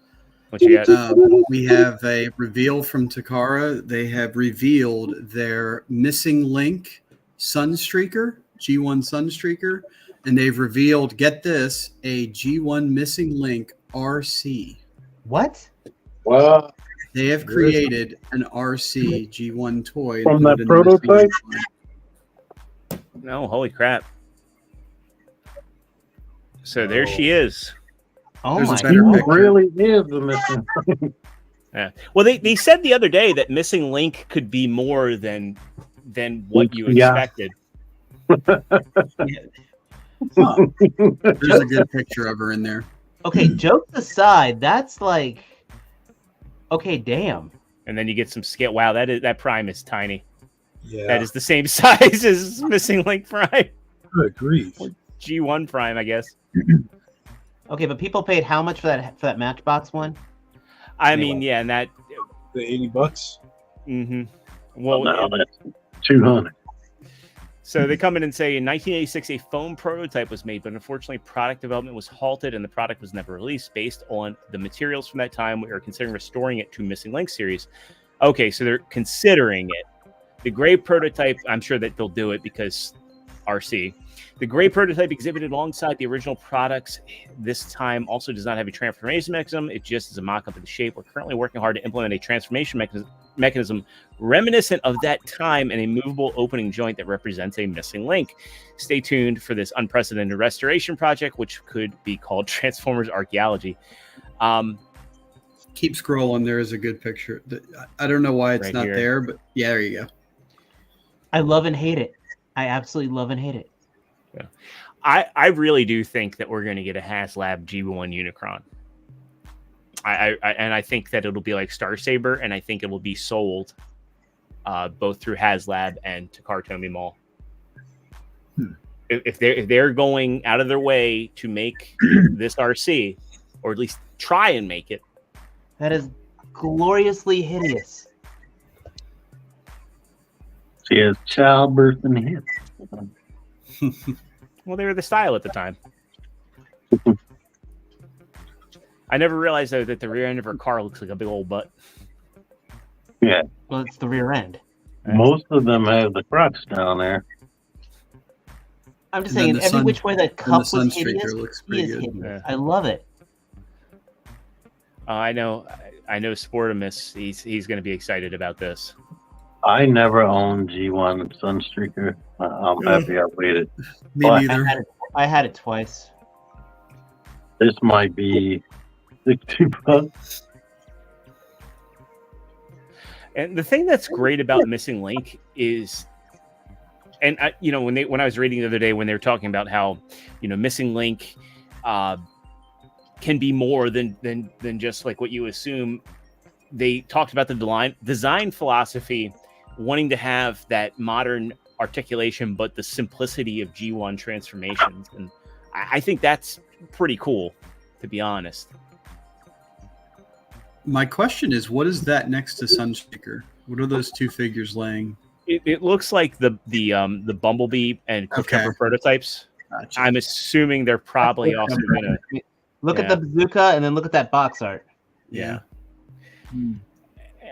What you got? We have a reveal from Takara. They have revealed their missing link Sunstreaker, G1 Sunstreaker, and they've revealed, get this, a G1 missing link RC. What? Well, They have created an RC G1 toy from put that in the missing prototype. link. No, holy crap. So there she is. Oh There's a my better god! picture. Really is the missing. Yeah. Well, they said the other day that missing link could be more than what you Yeah. expected. There's a good picture of her in there. Okay, jokes aside, that's like, okay, damn. And then you get some scale. Wow, that Prime is tiny. Yeah, That is the same size as missing link Prime. good grief. G1 Prime, I guess. Okay, but people paid how much for that Matchbox one? I mean, yeah, and that. The $80. Mm-hmm. Well, Well, no, that's 200. so they come in and say in 1986 a foam prototype was made, but unfortunately product development was halted and the product was never released. Based on the materials from that time, we are considering restoring it to Missing Link series. Okay, so they're considering it. The gray prototype, I'm sure that they'll do it because RC. The gray prototype exhibited alongside the original products this time also does not have a transformation mechanism. It just is a mock-up of the shape. We're currently working hard to implement a transformation mechanism reminiscent of that time and a movable opening joint that represents a missing link. Stay tuned for this unprecedented restoration project, which could be called Transformers Archaeology. Keep scrolling. There is a good picture. I don't know why it's Right not here. there, but yeah, there you go. I love and hate it. I absolutely love and hate it. Yeah. I really do think that we're going to get a HasLab G1 Unicron. I think that it'll be like Star Saber, and I think it will be sold both through HasLab and to Kartomi Mall. If they're going out of their way to make this RC, or at least try and make it, that is gloriously hideous. She has childbirth in hips. Well, they were the style at the time. I never realized though that the rear end of her car looks like a big old butt. Yeah. Well, it's the rear end. Most of them have the crotch down there. I'm just And saying, then every which way that cup was Sunstreaker hideous, looks he pretty is good. hideous. Yeah. I love it. I know Sportimus. He's going to be excited about this. I never owned G1 Sunstreaker. I'm happy I waited. Me But- neither. I had it twice. This might be $60. And the thing that's great about Missing Link is, and when I was reading the other day when they were talking about how Missing Link can be more than just like what you assume. They talked about the design philosophy, wanting to have that modern articulation, but the simplicity of G1 transformations, and I think that's pretty cool, to be honest. My question is, what is that next to Sunstreaker? What are those two figures laying? It looks like the Bumblebee and Cliffjumper prototypes. Gotcha. I'm assuming they're probably also gonna Look at the bazooka and then look at that box art. yeah.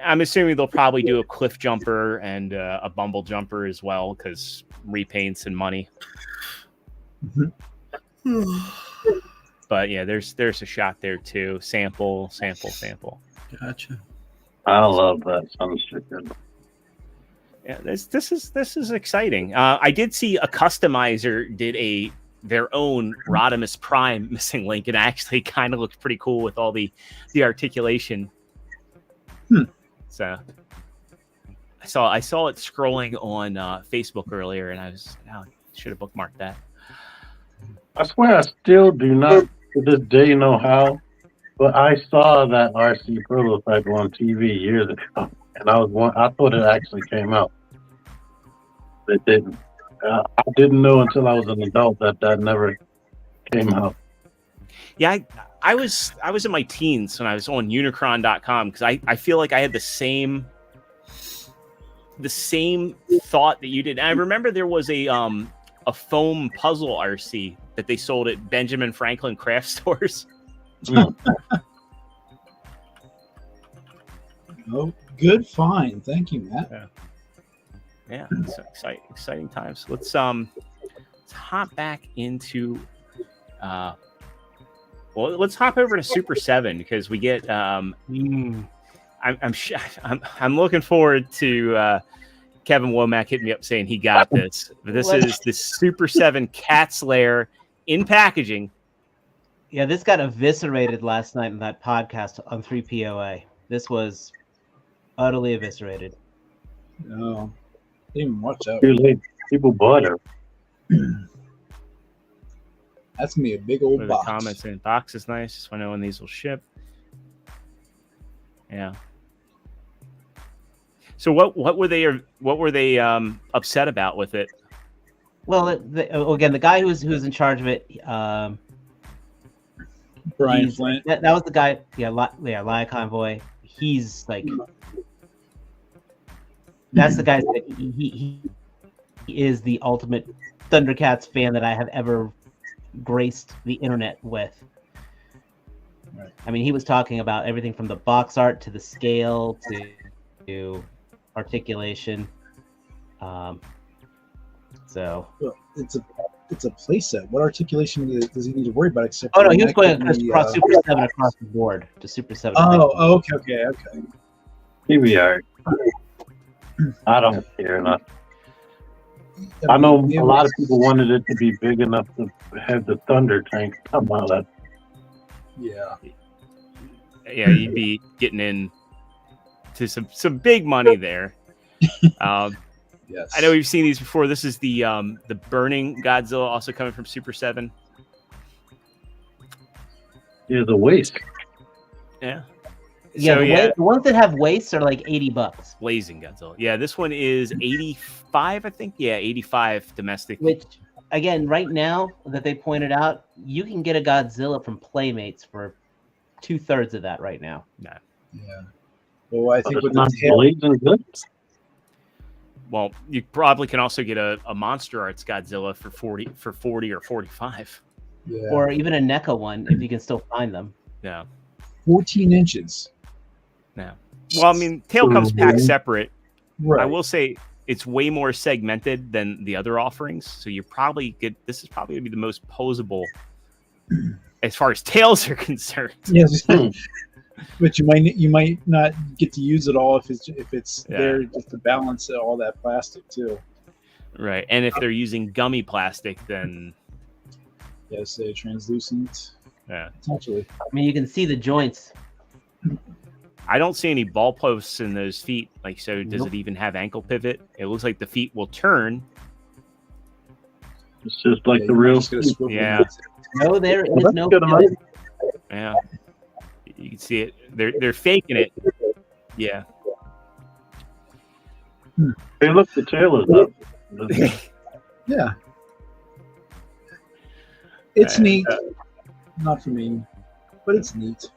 I'm assuming they'll probably do a Cliff Jumper and a Bumble Jumper as well, because repaints and money. But yeah, there's a shot there too. Sample. Gotcha. I love that Sunstreaker. Yeah, this is exciting. I did see a customizer did their own Rodimus Prime Missing Link, and actually kind of looked pretty cool with all the articulation. So I saw it scrolling on Facebook earlier, and I should have bookmarked that. I swear I still do not to this day know how, but I saw that RC prototype on TV years ago, and I thought it actually came out. It didn't. I didn't know until I was an adult that never came out. Yeah, I was in my teens when I was on Unicron.com, because I feel like I had the same thought that you did. And I remember there was a foam puzzle RC that they sold at Benjamin Franklin craft stores. Oh, good find. Thank you, Matt. Yeah, it's exciting times. Let's hop back into let's hop over to Super 7, because we get I'm looking forward to Kevin Womack hitting me up saying he got this. But this is the Super 7 Cat's Lair in packaging. Yeah, this got eviscerated last night in that podcast on 3POA. This was utterly eviscerated. No, didn't even watch that. Too late. People bought it. That's gonna be a big old The box. comments in box is nice. Just want to know when these will ship. Yeah. So what were they upset about with it? Well, again, the guy who's in charge of it, Brian Flint. that was the guy. Lia Convoy. He's like, that's the guy that he is the ultimate Thundercats fan that I have ever graced the internet with. Right. I mean, he was talking about everything from the box art to the scale to articulation. So It's a playset. What articulation does he need to worry about except? oh no, he was going connecting across the, Super 7 across the board to Super 7. Oh, okay. PBR. I don't care enough. I know a lot of people wanted it to be big enough to have the Thunder tank come out of. Yeah. Yeah, you'd be getting in to some big money there. Yes. I know we've seen these before. This is the burning Godzilla, also coming from Super 7. Yeah, the waste. Yeah. Yeah, So, the ones that have waist are like $80. Blazing Godzilla. Yeah, this one is 85, I think. Yeah, 85 domestic. Which, again, right now that they pointed out, you can get a Godzilla from Playmates for 2/3 of that right now. Nah. Yeah. Well, I But think it's with not the tail, blazing good. Well, you probably can also get a Monster Arts Godzilla for 40 or 45. yeah, Or even a NECA one if you can still find them. Yeah. 14 inches. Yeah. Well, I mean, tail comes packed separate. Right. I will say it's way more segmented than the other offerings, so you probably get this is probably gonna be the most posable as far as tails are concerned. Yes. But you might not get to use it all if it's Yeah. there just to balance all that plastic too. Right. And if they're using gummy plastic, then Yes, translucent. yeah. Potentially. I mean, you can see the joints. I don't see any ball posts in those feet. Like, so does Nope. it even have ankle pivot? It looks like the feet will turn. It's just like Yeah, the you might real. just get a swivel. Yeah. No, there is that's no good enough. pivot. Yeah. You can see it. They're faking it. Yeah. Hey, look, the tail is up. Yeah. It's Uh, neat. Not for me, but it's neat.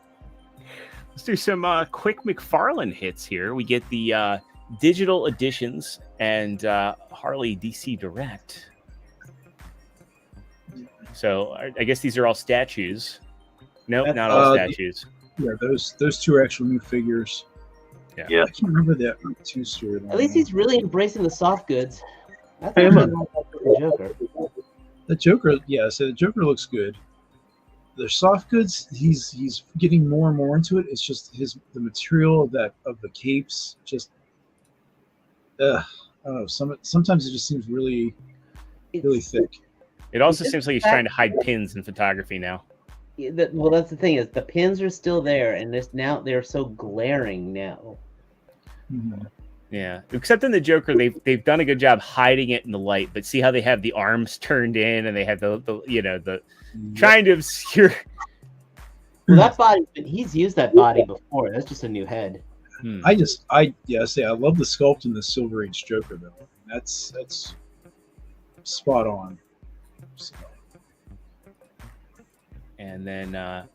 Let's do some quick McFarlane hits here. We get the digital editions and Harley DC Direct. So I guess these are all statues. Nope, not all statues. Yeah, those two are actual new figures. Yeah. I can't remember that two story. At least he's really embracing the soft goods. I Hey, thought look. the Joker. The Joker. Yeah, so the Joker looks good. The soft goods, he's getting more and more into it. It's just the material of the capes just. I don't know. Sometimes it just seems really thick. It also It's seems like he's fact- trying to hide pins in photography now. Well, that's the thing is the pins are still there, and they're so glaring now. Mhm. Yeah, except in the Joker, they've done a good job hiding it in the light. But see how they have the arms turned in, and they have the trying to obscure. Well, that body, he's used that body before. That's just a new head. I love the sculpt in the Silver Age Joker though. That's spot on. So, And then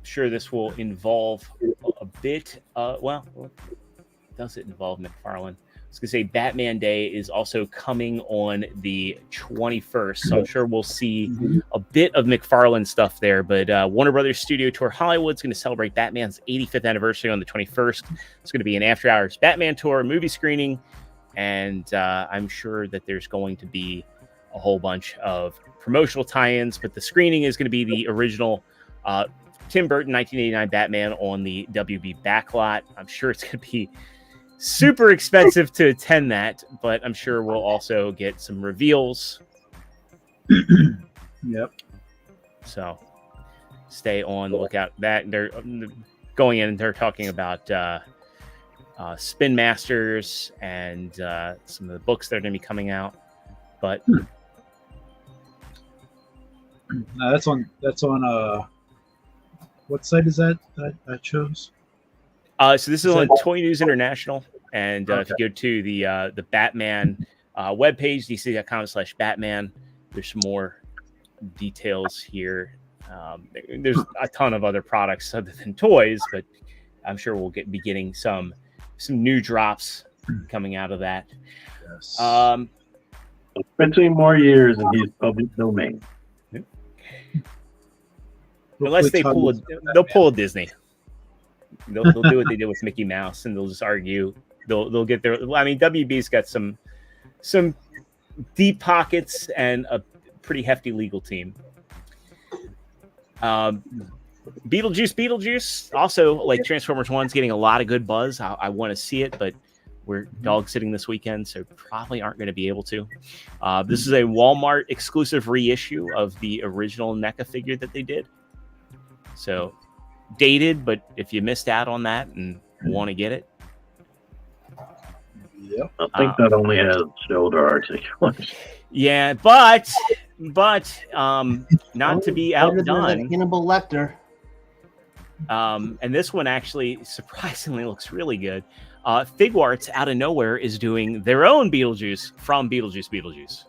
sure this will involve a bit. Well, does it involve McFarlane? I was gonna say Batman Day is also coming on the 21st, so I'm sure we'll see a bit of McFarlane stuff there. But Warner Brothers Studio Tour Hollywood's going to celebrate Batman's 85th anniversary on the 21st. It's going to be an after-hours Batman tour, movie screening, and I'm sure that there's going to be a whole bunch of promotional tie-ins. But the screening is going to be the original Tim Burton 1989 Batman on the WB backlot. I'm sure it's going to be super expensive to attend that, but I'm sure we'll also get some reveals. yep. So stay on the lookout. That they're going in and they're talking about Spin Masters and some of the books that are going to be coming out. But No, that's on what site is that I chose? so this is on Toy News International, and if you go to the Batman webpage, dc.com/Batman, there's some more details here. There's a ton of other products other than toys, but I'm sure we'll be getting some new drops coming out of that. Yes. 15 more years and he's public domain. Unless they Hopefully they'll pull a Disney. They'll do what they did with Mickey Mouse, and they'll just argue. They'll get their. I mean, WB's got some deep pockets and a pretty hefty legal team. Beetlejuice, also like Transformers 1's getting a lot of good buzz. I want to see it, but we're dog sitting this weekend, so probably aren't going to be able to. This is a Walmart exclusive reissue of the original NECA figure that they did. So dated, but if you missed out on that and want to get it, Yep. I think that only has shoulder articulation. Yeah, but not to be Better than that outdone. Hannibal Lecter. And this one actually surprisingly looks really good. Figuarts out of nowhere is doing their own Beetlejuice from Beetlejuice.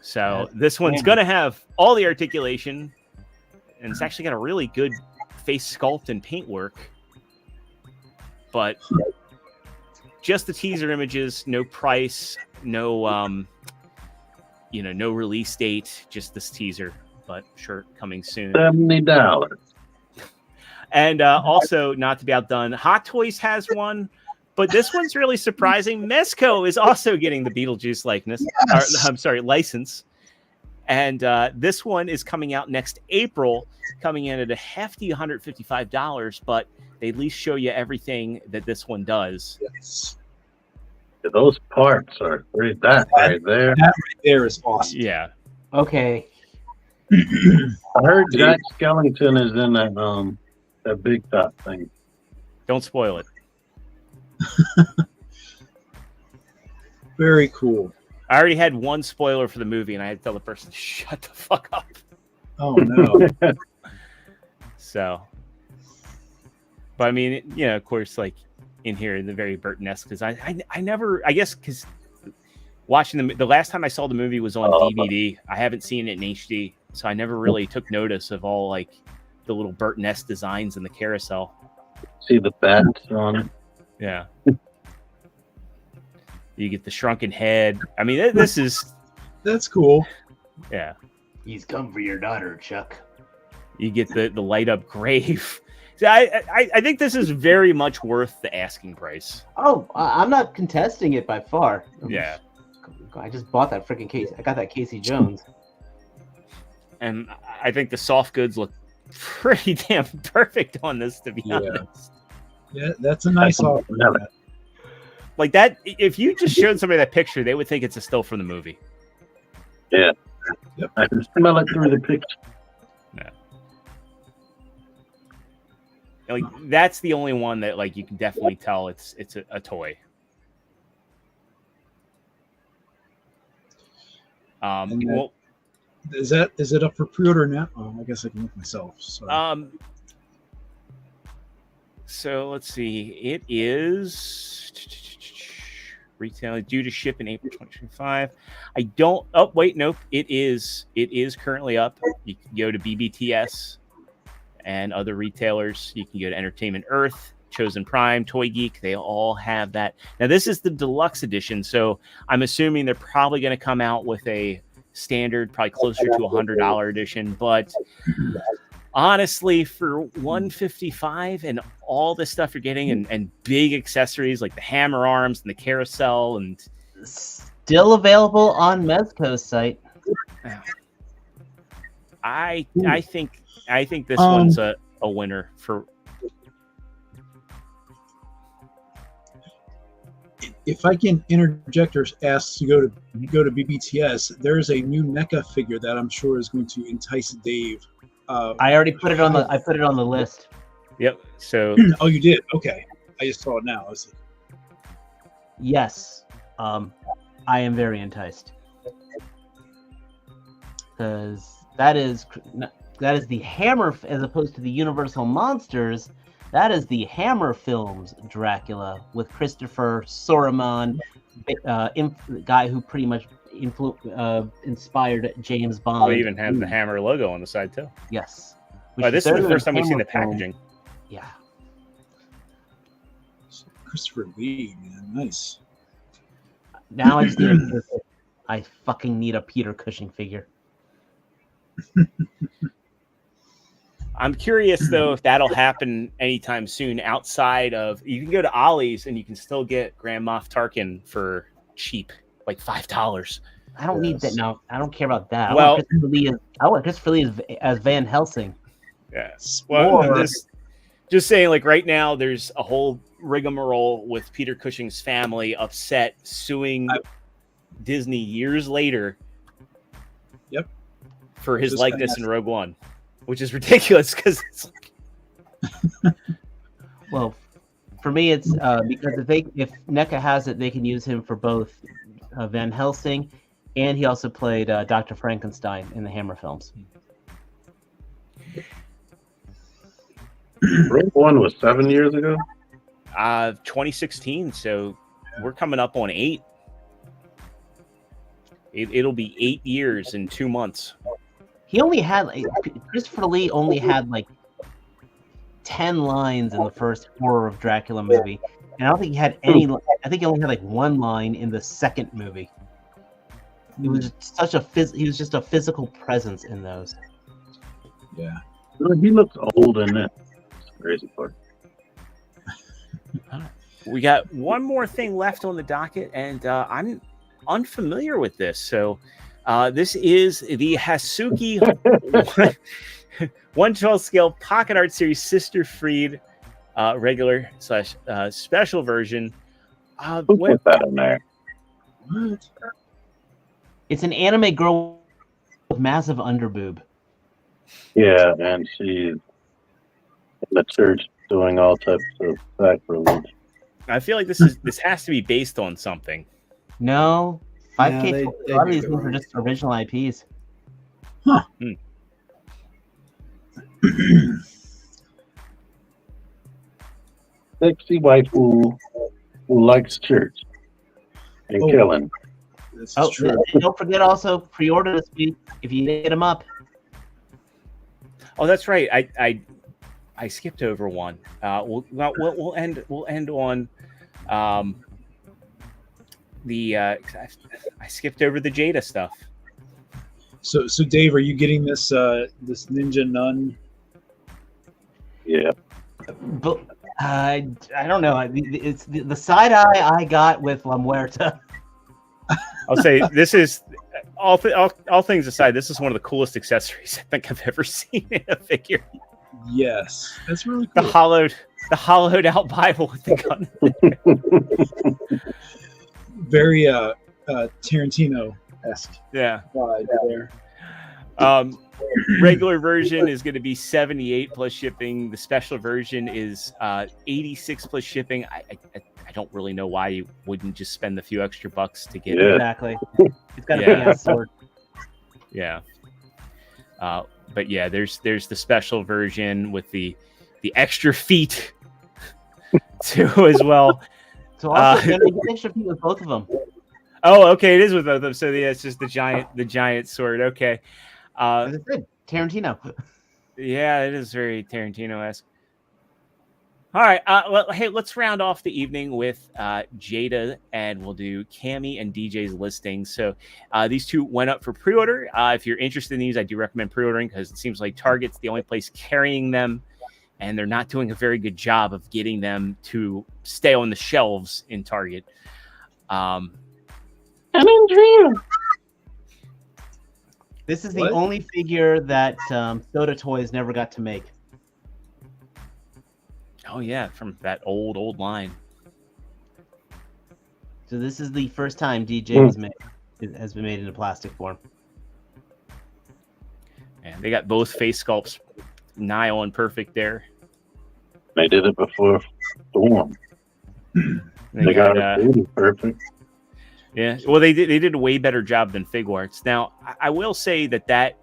So this one's going to have all the articulation, and it's actually got a really good face sculpt and paint work. But just the teaser images, no price, no no release date, just this teaser. But sure, coming soon. $70. And also, not to be outdone, Hot Toys has one, but this one's really surprising. Mezco is also getting the Beetlejuice likeness. Yes. License. And this one is coming out next April, coming in at a hefty $155, but they at least show you everything that this one does. Yes. Those parts are great. That right there. That right there is awesome. Yeah. Okay. I heard Jack Skellington is in that big top thing. Don't spoil it. Very cool. I already had one spoiler for the movie, and I had to tell the person to shut the fuck up. Oh no. So, but I mean, of course, like in here, the very Burton-esque, because I never, I guess, because watching the last time I saw the movie was on DVD. I haven't seen it in HD, so I never really took notice of all like the little Burton-esque designs in the carousel. See the bats on it. Yeah. You get the shrunken head. I mean, this is... That's cool. Yeah. He's come for your daughter, Chuck. You get the light up grave. So I think this is very much worth the asking price. Oh, I'm not contesting it by far. Yeah. I just bought that freaking case. I got that Casey Jones. And I think the soft goods look pretty damn perfect on this, to be honest. Yeah, that's a nice offer. Like that, if you just showed somebody that picture, they would think it's a still from the movie. Yeah. Yep. I can smell it through the picture. Yeah. Like that's the only one that like you can definitely tell it's a toy. Well, is it up for pre-order now? Oh, I guess I can look myself. So. So let's see. It is retail due to ship in April 2025. I don't. Oh wait, nope. It is currently up. You can go to BBTS and other retailers. You can go to Entertainment Earth, Chosen Prime, Toy Geek. They all have that. Now this is the deluxe edition, so I'm assuming they're probably going to come out with a standard, probably closer to $100 edition. But honestly, for $155 and all the stuff you're getting and big accessories like the hammer arms and the carousel and still available on Mezco's site. I think this one's a winner for. If I can interject or ask to go to BBTS, there's a new NECA figure that I'm sure is going to entice Dave. I already put it on the. I put it on the list. Yep. So. Oh, you did? Okay. I just saw it now. I was like... Yes. I am very enticed because that is the Hammer, as opposed to the Universal Monsters. That is the Hammer Films Dracula with Christopher Soraman, guy who pretty much inspired James Bond. We even have the Hammer logo on the side too. Yes. Oh, this is the first time we've seen the packaging. Yeah. Christopher Lee, man, nice. Now I just need I fucking need a Peter Cushing figure. I'm curious though if that'll happen anytime soon. Outside of, you can go to Ollie's and you can still get Grand Moff Tarkin for cheap, like $5. I don't need that now. I don't care about that. Well, I want Christopher Lee as Van Helsing. Yes. Well, just saying, like right now, there's a whole rigmarole with Peter Cushing's family upset, suing Disney years later. Yep. For his likeness in Rogue One, which is ridiculous because it's like. Well, For me, it's because if NECA has it, they can use him for both Van Helsing, and he also played Dr. Frankenstein in the Hammer films. Rogue One was 7 years ago. 2016. So we're coming up on 8. It'll be 8 years in 2 months. He only had Christopher Lee only had like 10 lines in the first Horror of Dracula movie, and I don't think he had any. I think he only had like 1 line in the second movie. He was such a he was just a physical presence in those. Yeah. He looks old in it. That's the crazy part. We got one more thing left on the docket, and I'm unfamiliar with this. So this is the Hasuki 1/12 scale Pocket Art Series Sister Freed regular / special version. Who put that in there? What? It's an anime girl with massive underboob. Yeah, and she's in the church doing all types of sacrilege. I feel like this has to be based on something. No, 5K. Yeah, A lot of these things are just original IPs. Huh. Sexy wife who likes church and killing. This is Oh, true. and don't forget also pre-order this week if you get them up. Oh, that's right. I skipped over one. We'll end on the I skipped over the Jada stuff. So Dave, are you getting this this Ninja Nun? Yeah. But I don't know. It's the side eye I got with La Muerta. I'll say this is all things aside. This is one of the coolest accessories I think I've ever seen in a figure. Yes, that's really The cool. hollowed out Bible with the gun. Very Tarantino-esque Yeah. vibe there. Regular version is going to be 78 plus shipping. The special version is 86 plus shipping. I don't really know why you wouldn't just spend the few extra bucks to get it. Yeah. Exactly. It's got to be a sword. Yeah. But yeah, there's the special version with the extra feet too as well. So also, you get extra feet with both of them. Oh, okay, it is with both of them. So yeah, it's just the giant sword. Okay. As I said, Tarantino. Yeah, it is very Tarantino-esque. All right. Well, hey, let's round off the evening with Jada, and we'll do Cammy and DJ's listings. So these two went up for pre-order. If you're interested in these, I do recommend pre-ordering because it seems like Target's the only place carrying them, and they're not doing a very good job of getting them to stay on the shelves in Target. I'm in dream. This is the What? only figure that Soda Toys never got to make. Oh yeah, from that old line. So this is the first time DJ has been made in a plastic form. And they got both face sculpts nigh on perfect there. They did it before Storm. They got it really perfect. Yeah, well, they did a way better job than Figuarts. Now, I will say that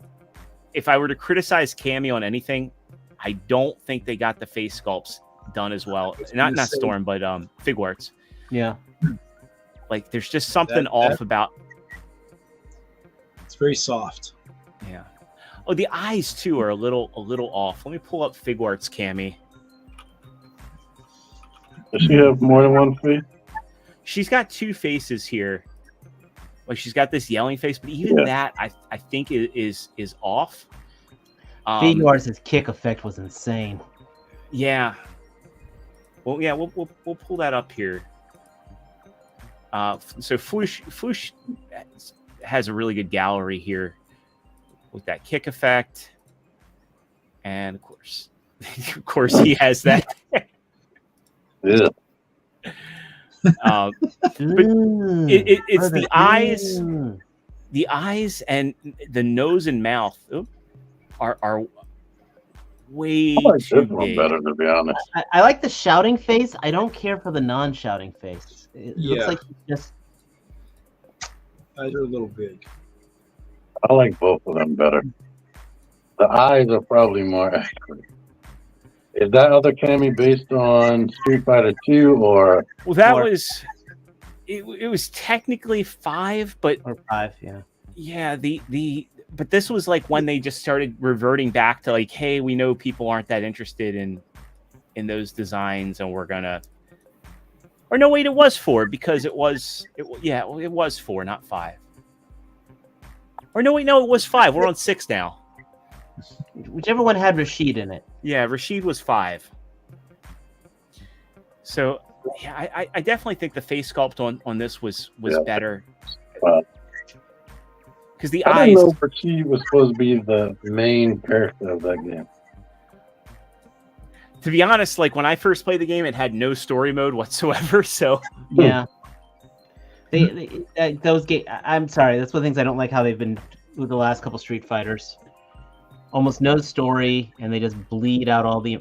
if I were to criticize Cammy on anything, I don't think they got the face sculpts done as well. Not Storm, but Figuarts. Yeah. Like, there's just something off about. It's very soft. Yeah. Oh, the eyes too are a little off. Let me pull up Figuarts Cammy. Does she have more than one face? She's got 2 faces here. Like, she's got this yelling face, but even that I think is off. Figuarts' kick effect was insane. Yeah. Well, yeah, we'll pull that up here. So Foosh has a really good gallery here with that kick effect, and of course, he has that. Yeah. But it's the eyes. The eyes and the nose and mouth are way I like too this one big. better, to be honest. I like the shouting face. I don't care for the non-shouting face. It looks Yeah. like just Eyes are a little big. I like both of them better. The eyes are probably more accurate. Is that other Cammy based on Street Fighter 2 or Well, that Or- was it was technically 5, but or 5, yeah. yeah, but this was like when they just started reverting back to like, hey, we know people aren't that interested in those designs, and we're gonna. Or no, wait, it was 4 because it was 4, not 5. Or no, wait, no, it was 5. We're on 6 now. Whichever one had Rashid in it. Yeah, Rashid was 5. So yeah, I definitely think the face sculpt on this was Yeah. better. Wow. Because the I eyes. didn't know Rashid was supposed to be the main character of that game. To be honest, like when I first played the game, it had no story mode whatsoever. So Yeah. Those games. I'm sorry. That's one of the things I don't like how they've been with the last couple Street Fighters. Almost no story, and they just bleed out all the.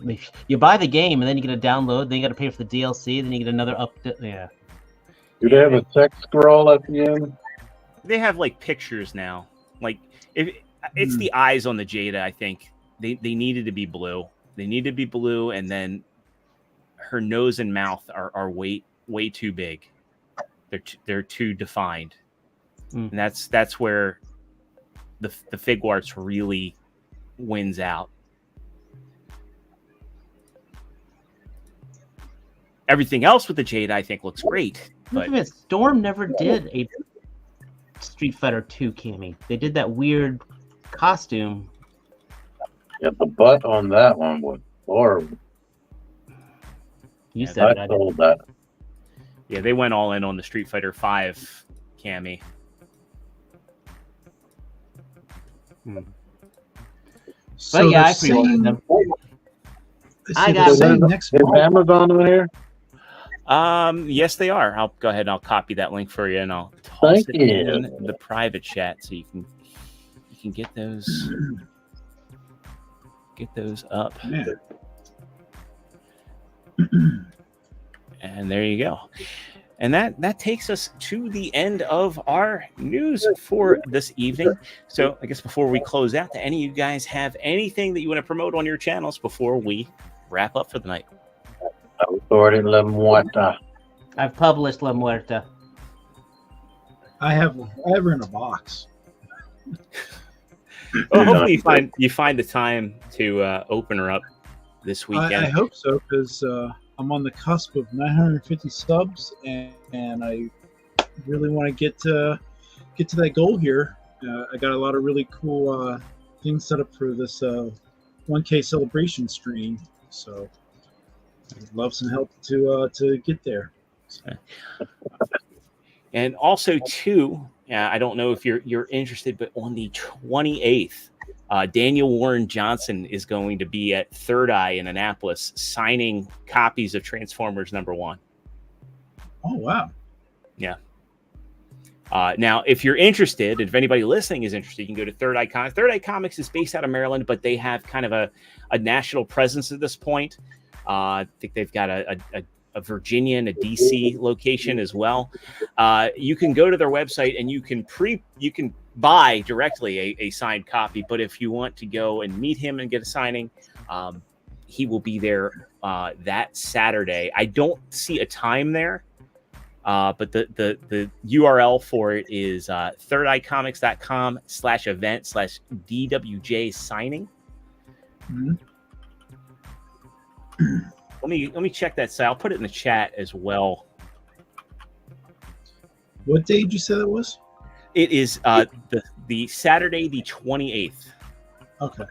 You buy the game, and then you get a download. Then you got to pay for the DLC. Then you get another update. Yeah. Do they have a text scroll at the end? they have like pictures now. Like if it's the eyes on the Jada, I think they needed to be blue. They need to be blue, and then her nose and mouth are way too big. They're too defined, and that's where the fig arts really wins out. Everything else with the Jade, I think, looks great. But Storm never did a Street Fighter 2 Cammy. They did that weird costume. Yeah, the butt on that one was horrible. You said I told that. Yeah, they went all in on the Street Fighter 5 Cammy. But yeah, I pre-ordered them. I got got next Is month. Amazon on here? Yes, they are. I'll go ahead and I'll copy that link for you, and I'll toss Thank it you. in the private chat so you can get those up. Yeah. And there you go. And that takes us to the end of our news for this evening. So I guess before we close out, do any of you guys have anything that you want to promote on your channels before we wrap up for the night? Authority La Muerta. I've published La Muerta. I have her in a box. Well, hopefully you find the time to open her up this weekend. I hope so, because I'm on the cusp of 950 subs, and I really want to get to that goal here. I got a lot of really cool things set up for this 1K celebration stream, so I'd love some help to get there. So. And also, too, I don't know if you're interested, but on the 28th, Daniel Warren Johnson is going to be at Third Eye in Annapolis signing copies of Transformers #1. Oh, wow. Yeah. Now, if you're interested, if anybody listening is interested, you can go to Third Eye Comics. Third Eye Comics is based out of Maryland, but they have kind of a national presence at this point. I think they've got a Virginia and a DC location as well. You can go to their website and you can buy directly a signed copy. But if you want to go and meet him and get a signing, he will be there that Saturday. I don't see a time there, but the URL for it is thirdeyecomics.com/event/DWJ signing. Mm-hmm. Let me check that site. I'll put it in the chat as well. What day did you say that was? It is the Saturday, the 28th. Okay.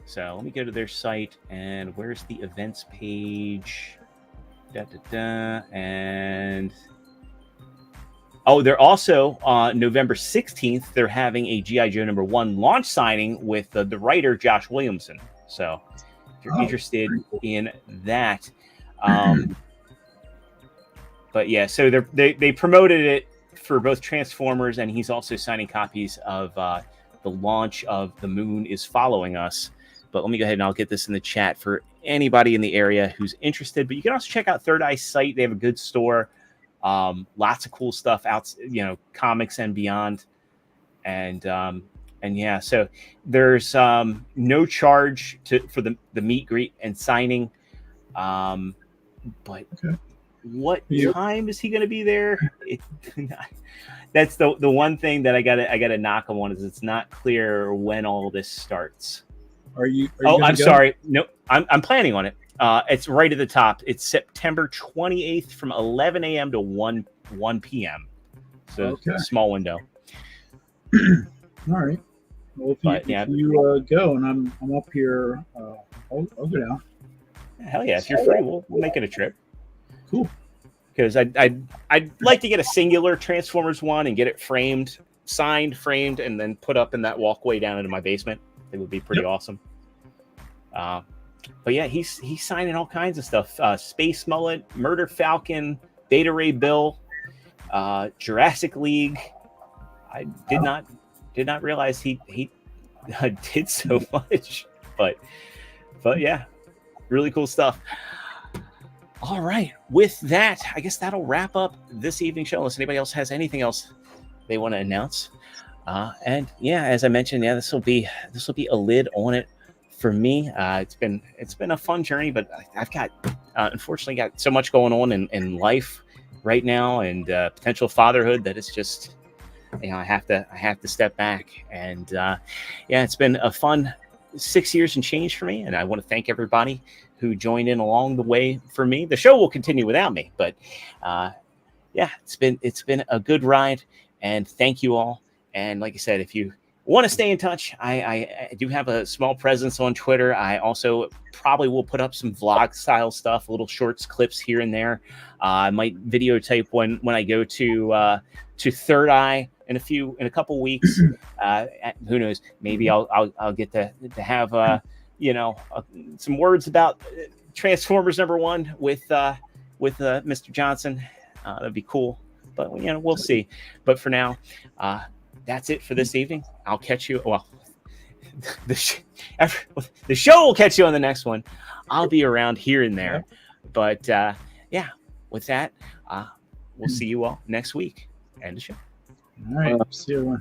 So let me go to their site, and where's the events page? And they're also November 16th. They're having a G.I. Joe #1 launch signing with the writer Josh Williamson. So if you're interested in that, but yeah, so they promoted it for both Transformers, and he's also signing copies of the launch of the moon is following us. But let me go ahead and I'll get this in the chat for anybody in the area who's interested. But you can also check out Third Eye's site. They have a good store. Lots of cool stuff out, comics and beyond. And yeah, so there's no charge for the meet, greet, and signing. But Okay. what time is he going to be there? That's the one thing that I gotta knock him on, is it's not clear when all this starts. Are you I'm sorry. No, I'm planning on it. It's right at the top. It's September 28th from 11 a.m. to 1 p.m. So Okay. small window. All right. Well, if you go and I'm up here, I'll go down. Hell yeah! If you're free, we'll make it a trip. Cool. Because I'd like to get a singular Transformers one and get it signed, framed, and then put up in that walkway down into my basement. It would be pretty awesome. But yeah, he's signing all kinds of stuff. Space Mullet, Murder Falcon, Beta Ray Bill, Jurassic League. I did not realize he did so much. But yeah, really cool stuff. All right. With that, I guess that'll wrap up this evening's show. Unless anybody else has anything else they want to announce. And yeah, as I mentioned, this will be a lid on it for me. It's been a fun journey, but I've got unfortunately got so much going on in life right now, and potential fatherhood, that it's just I have to step back. And it's been a fun 6 years and change for me, and I want to thank everybody who joined in along the way for me. The show will continue without me, but it's been a good ride, and thank you all. And like I said, if you want to stay in touch, I do have a small presence on Twitter. I also probably will put up some vlog style stuff, little shorts, clips here and there. I might videotape when I go to Third Eye in a couple weeks. Who knows? Maybe I'll get to have some words about Transformers #1 with Mr. Johnson. That'd be cool. But we'll see. But for now, that's it for this evening. I'll catch you. Well, the show will catch you on the next one. I'll be around here and there. But with that, we'll see you all next week. End the show. All right. See you.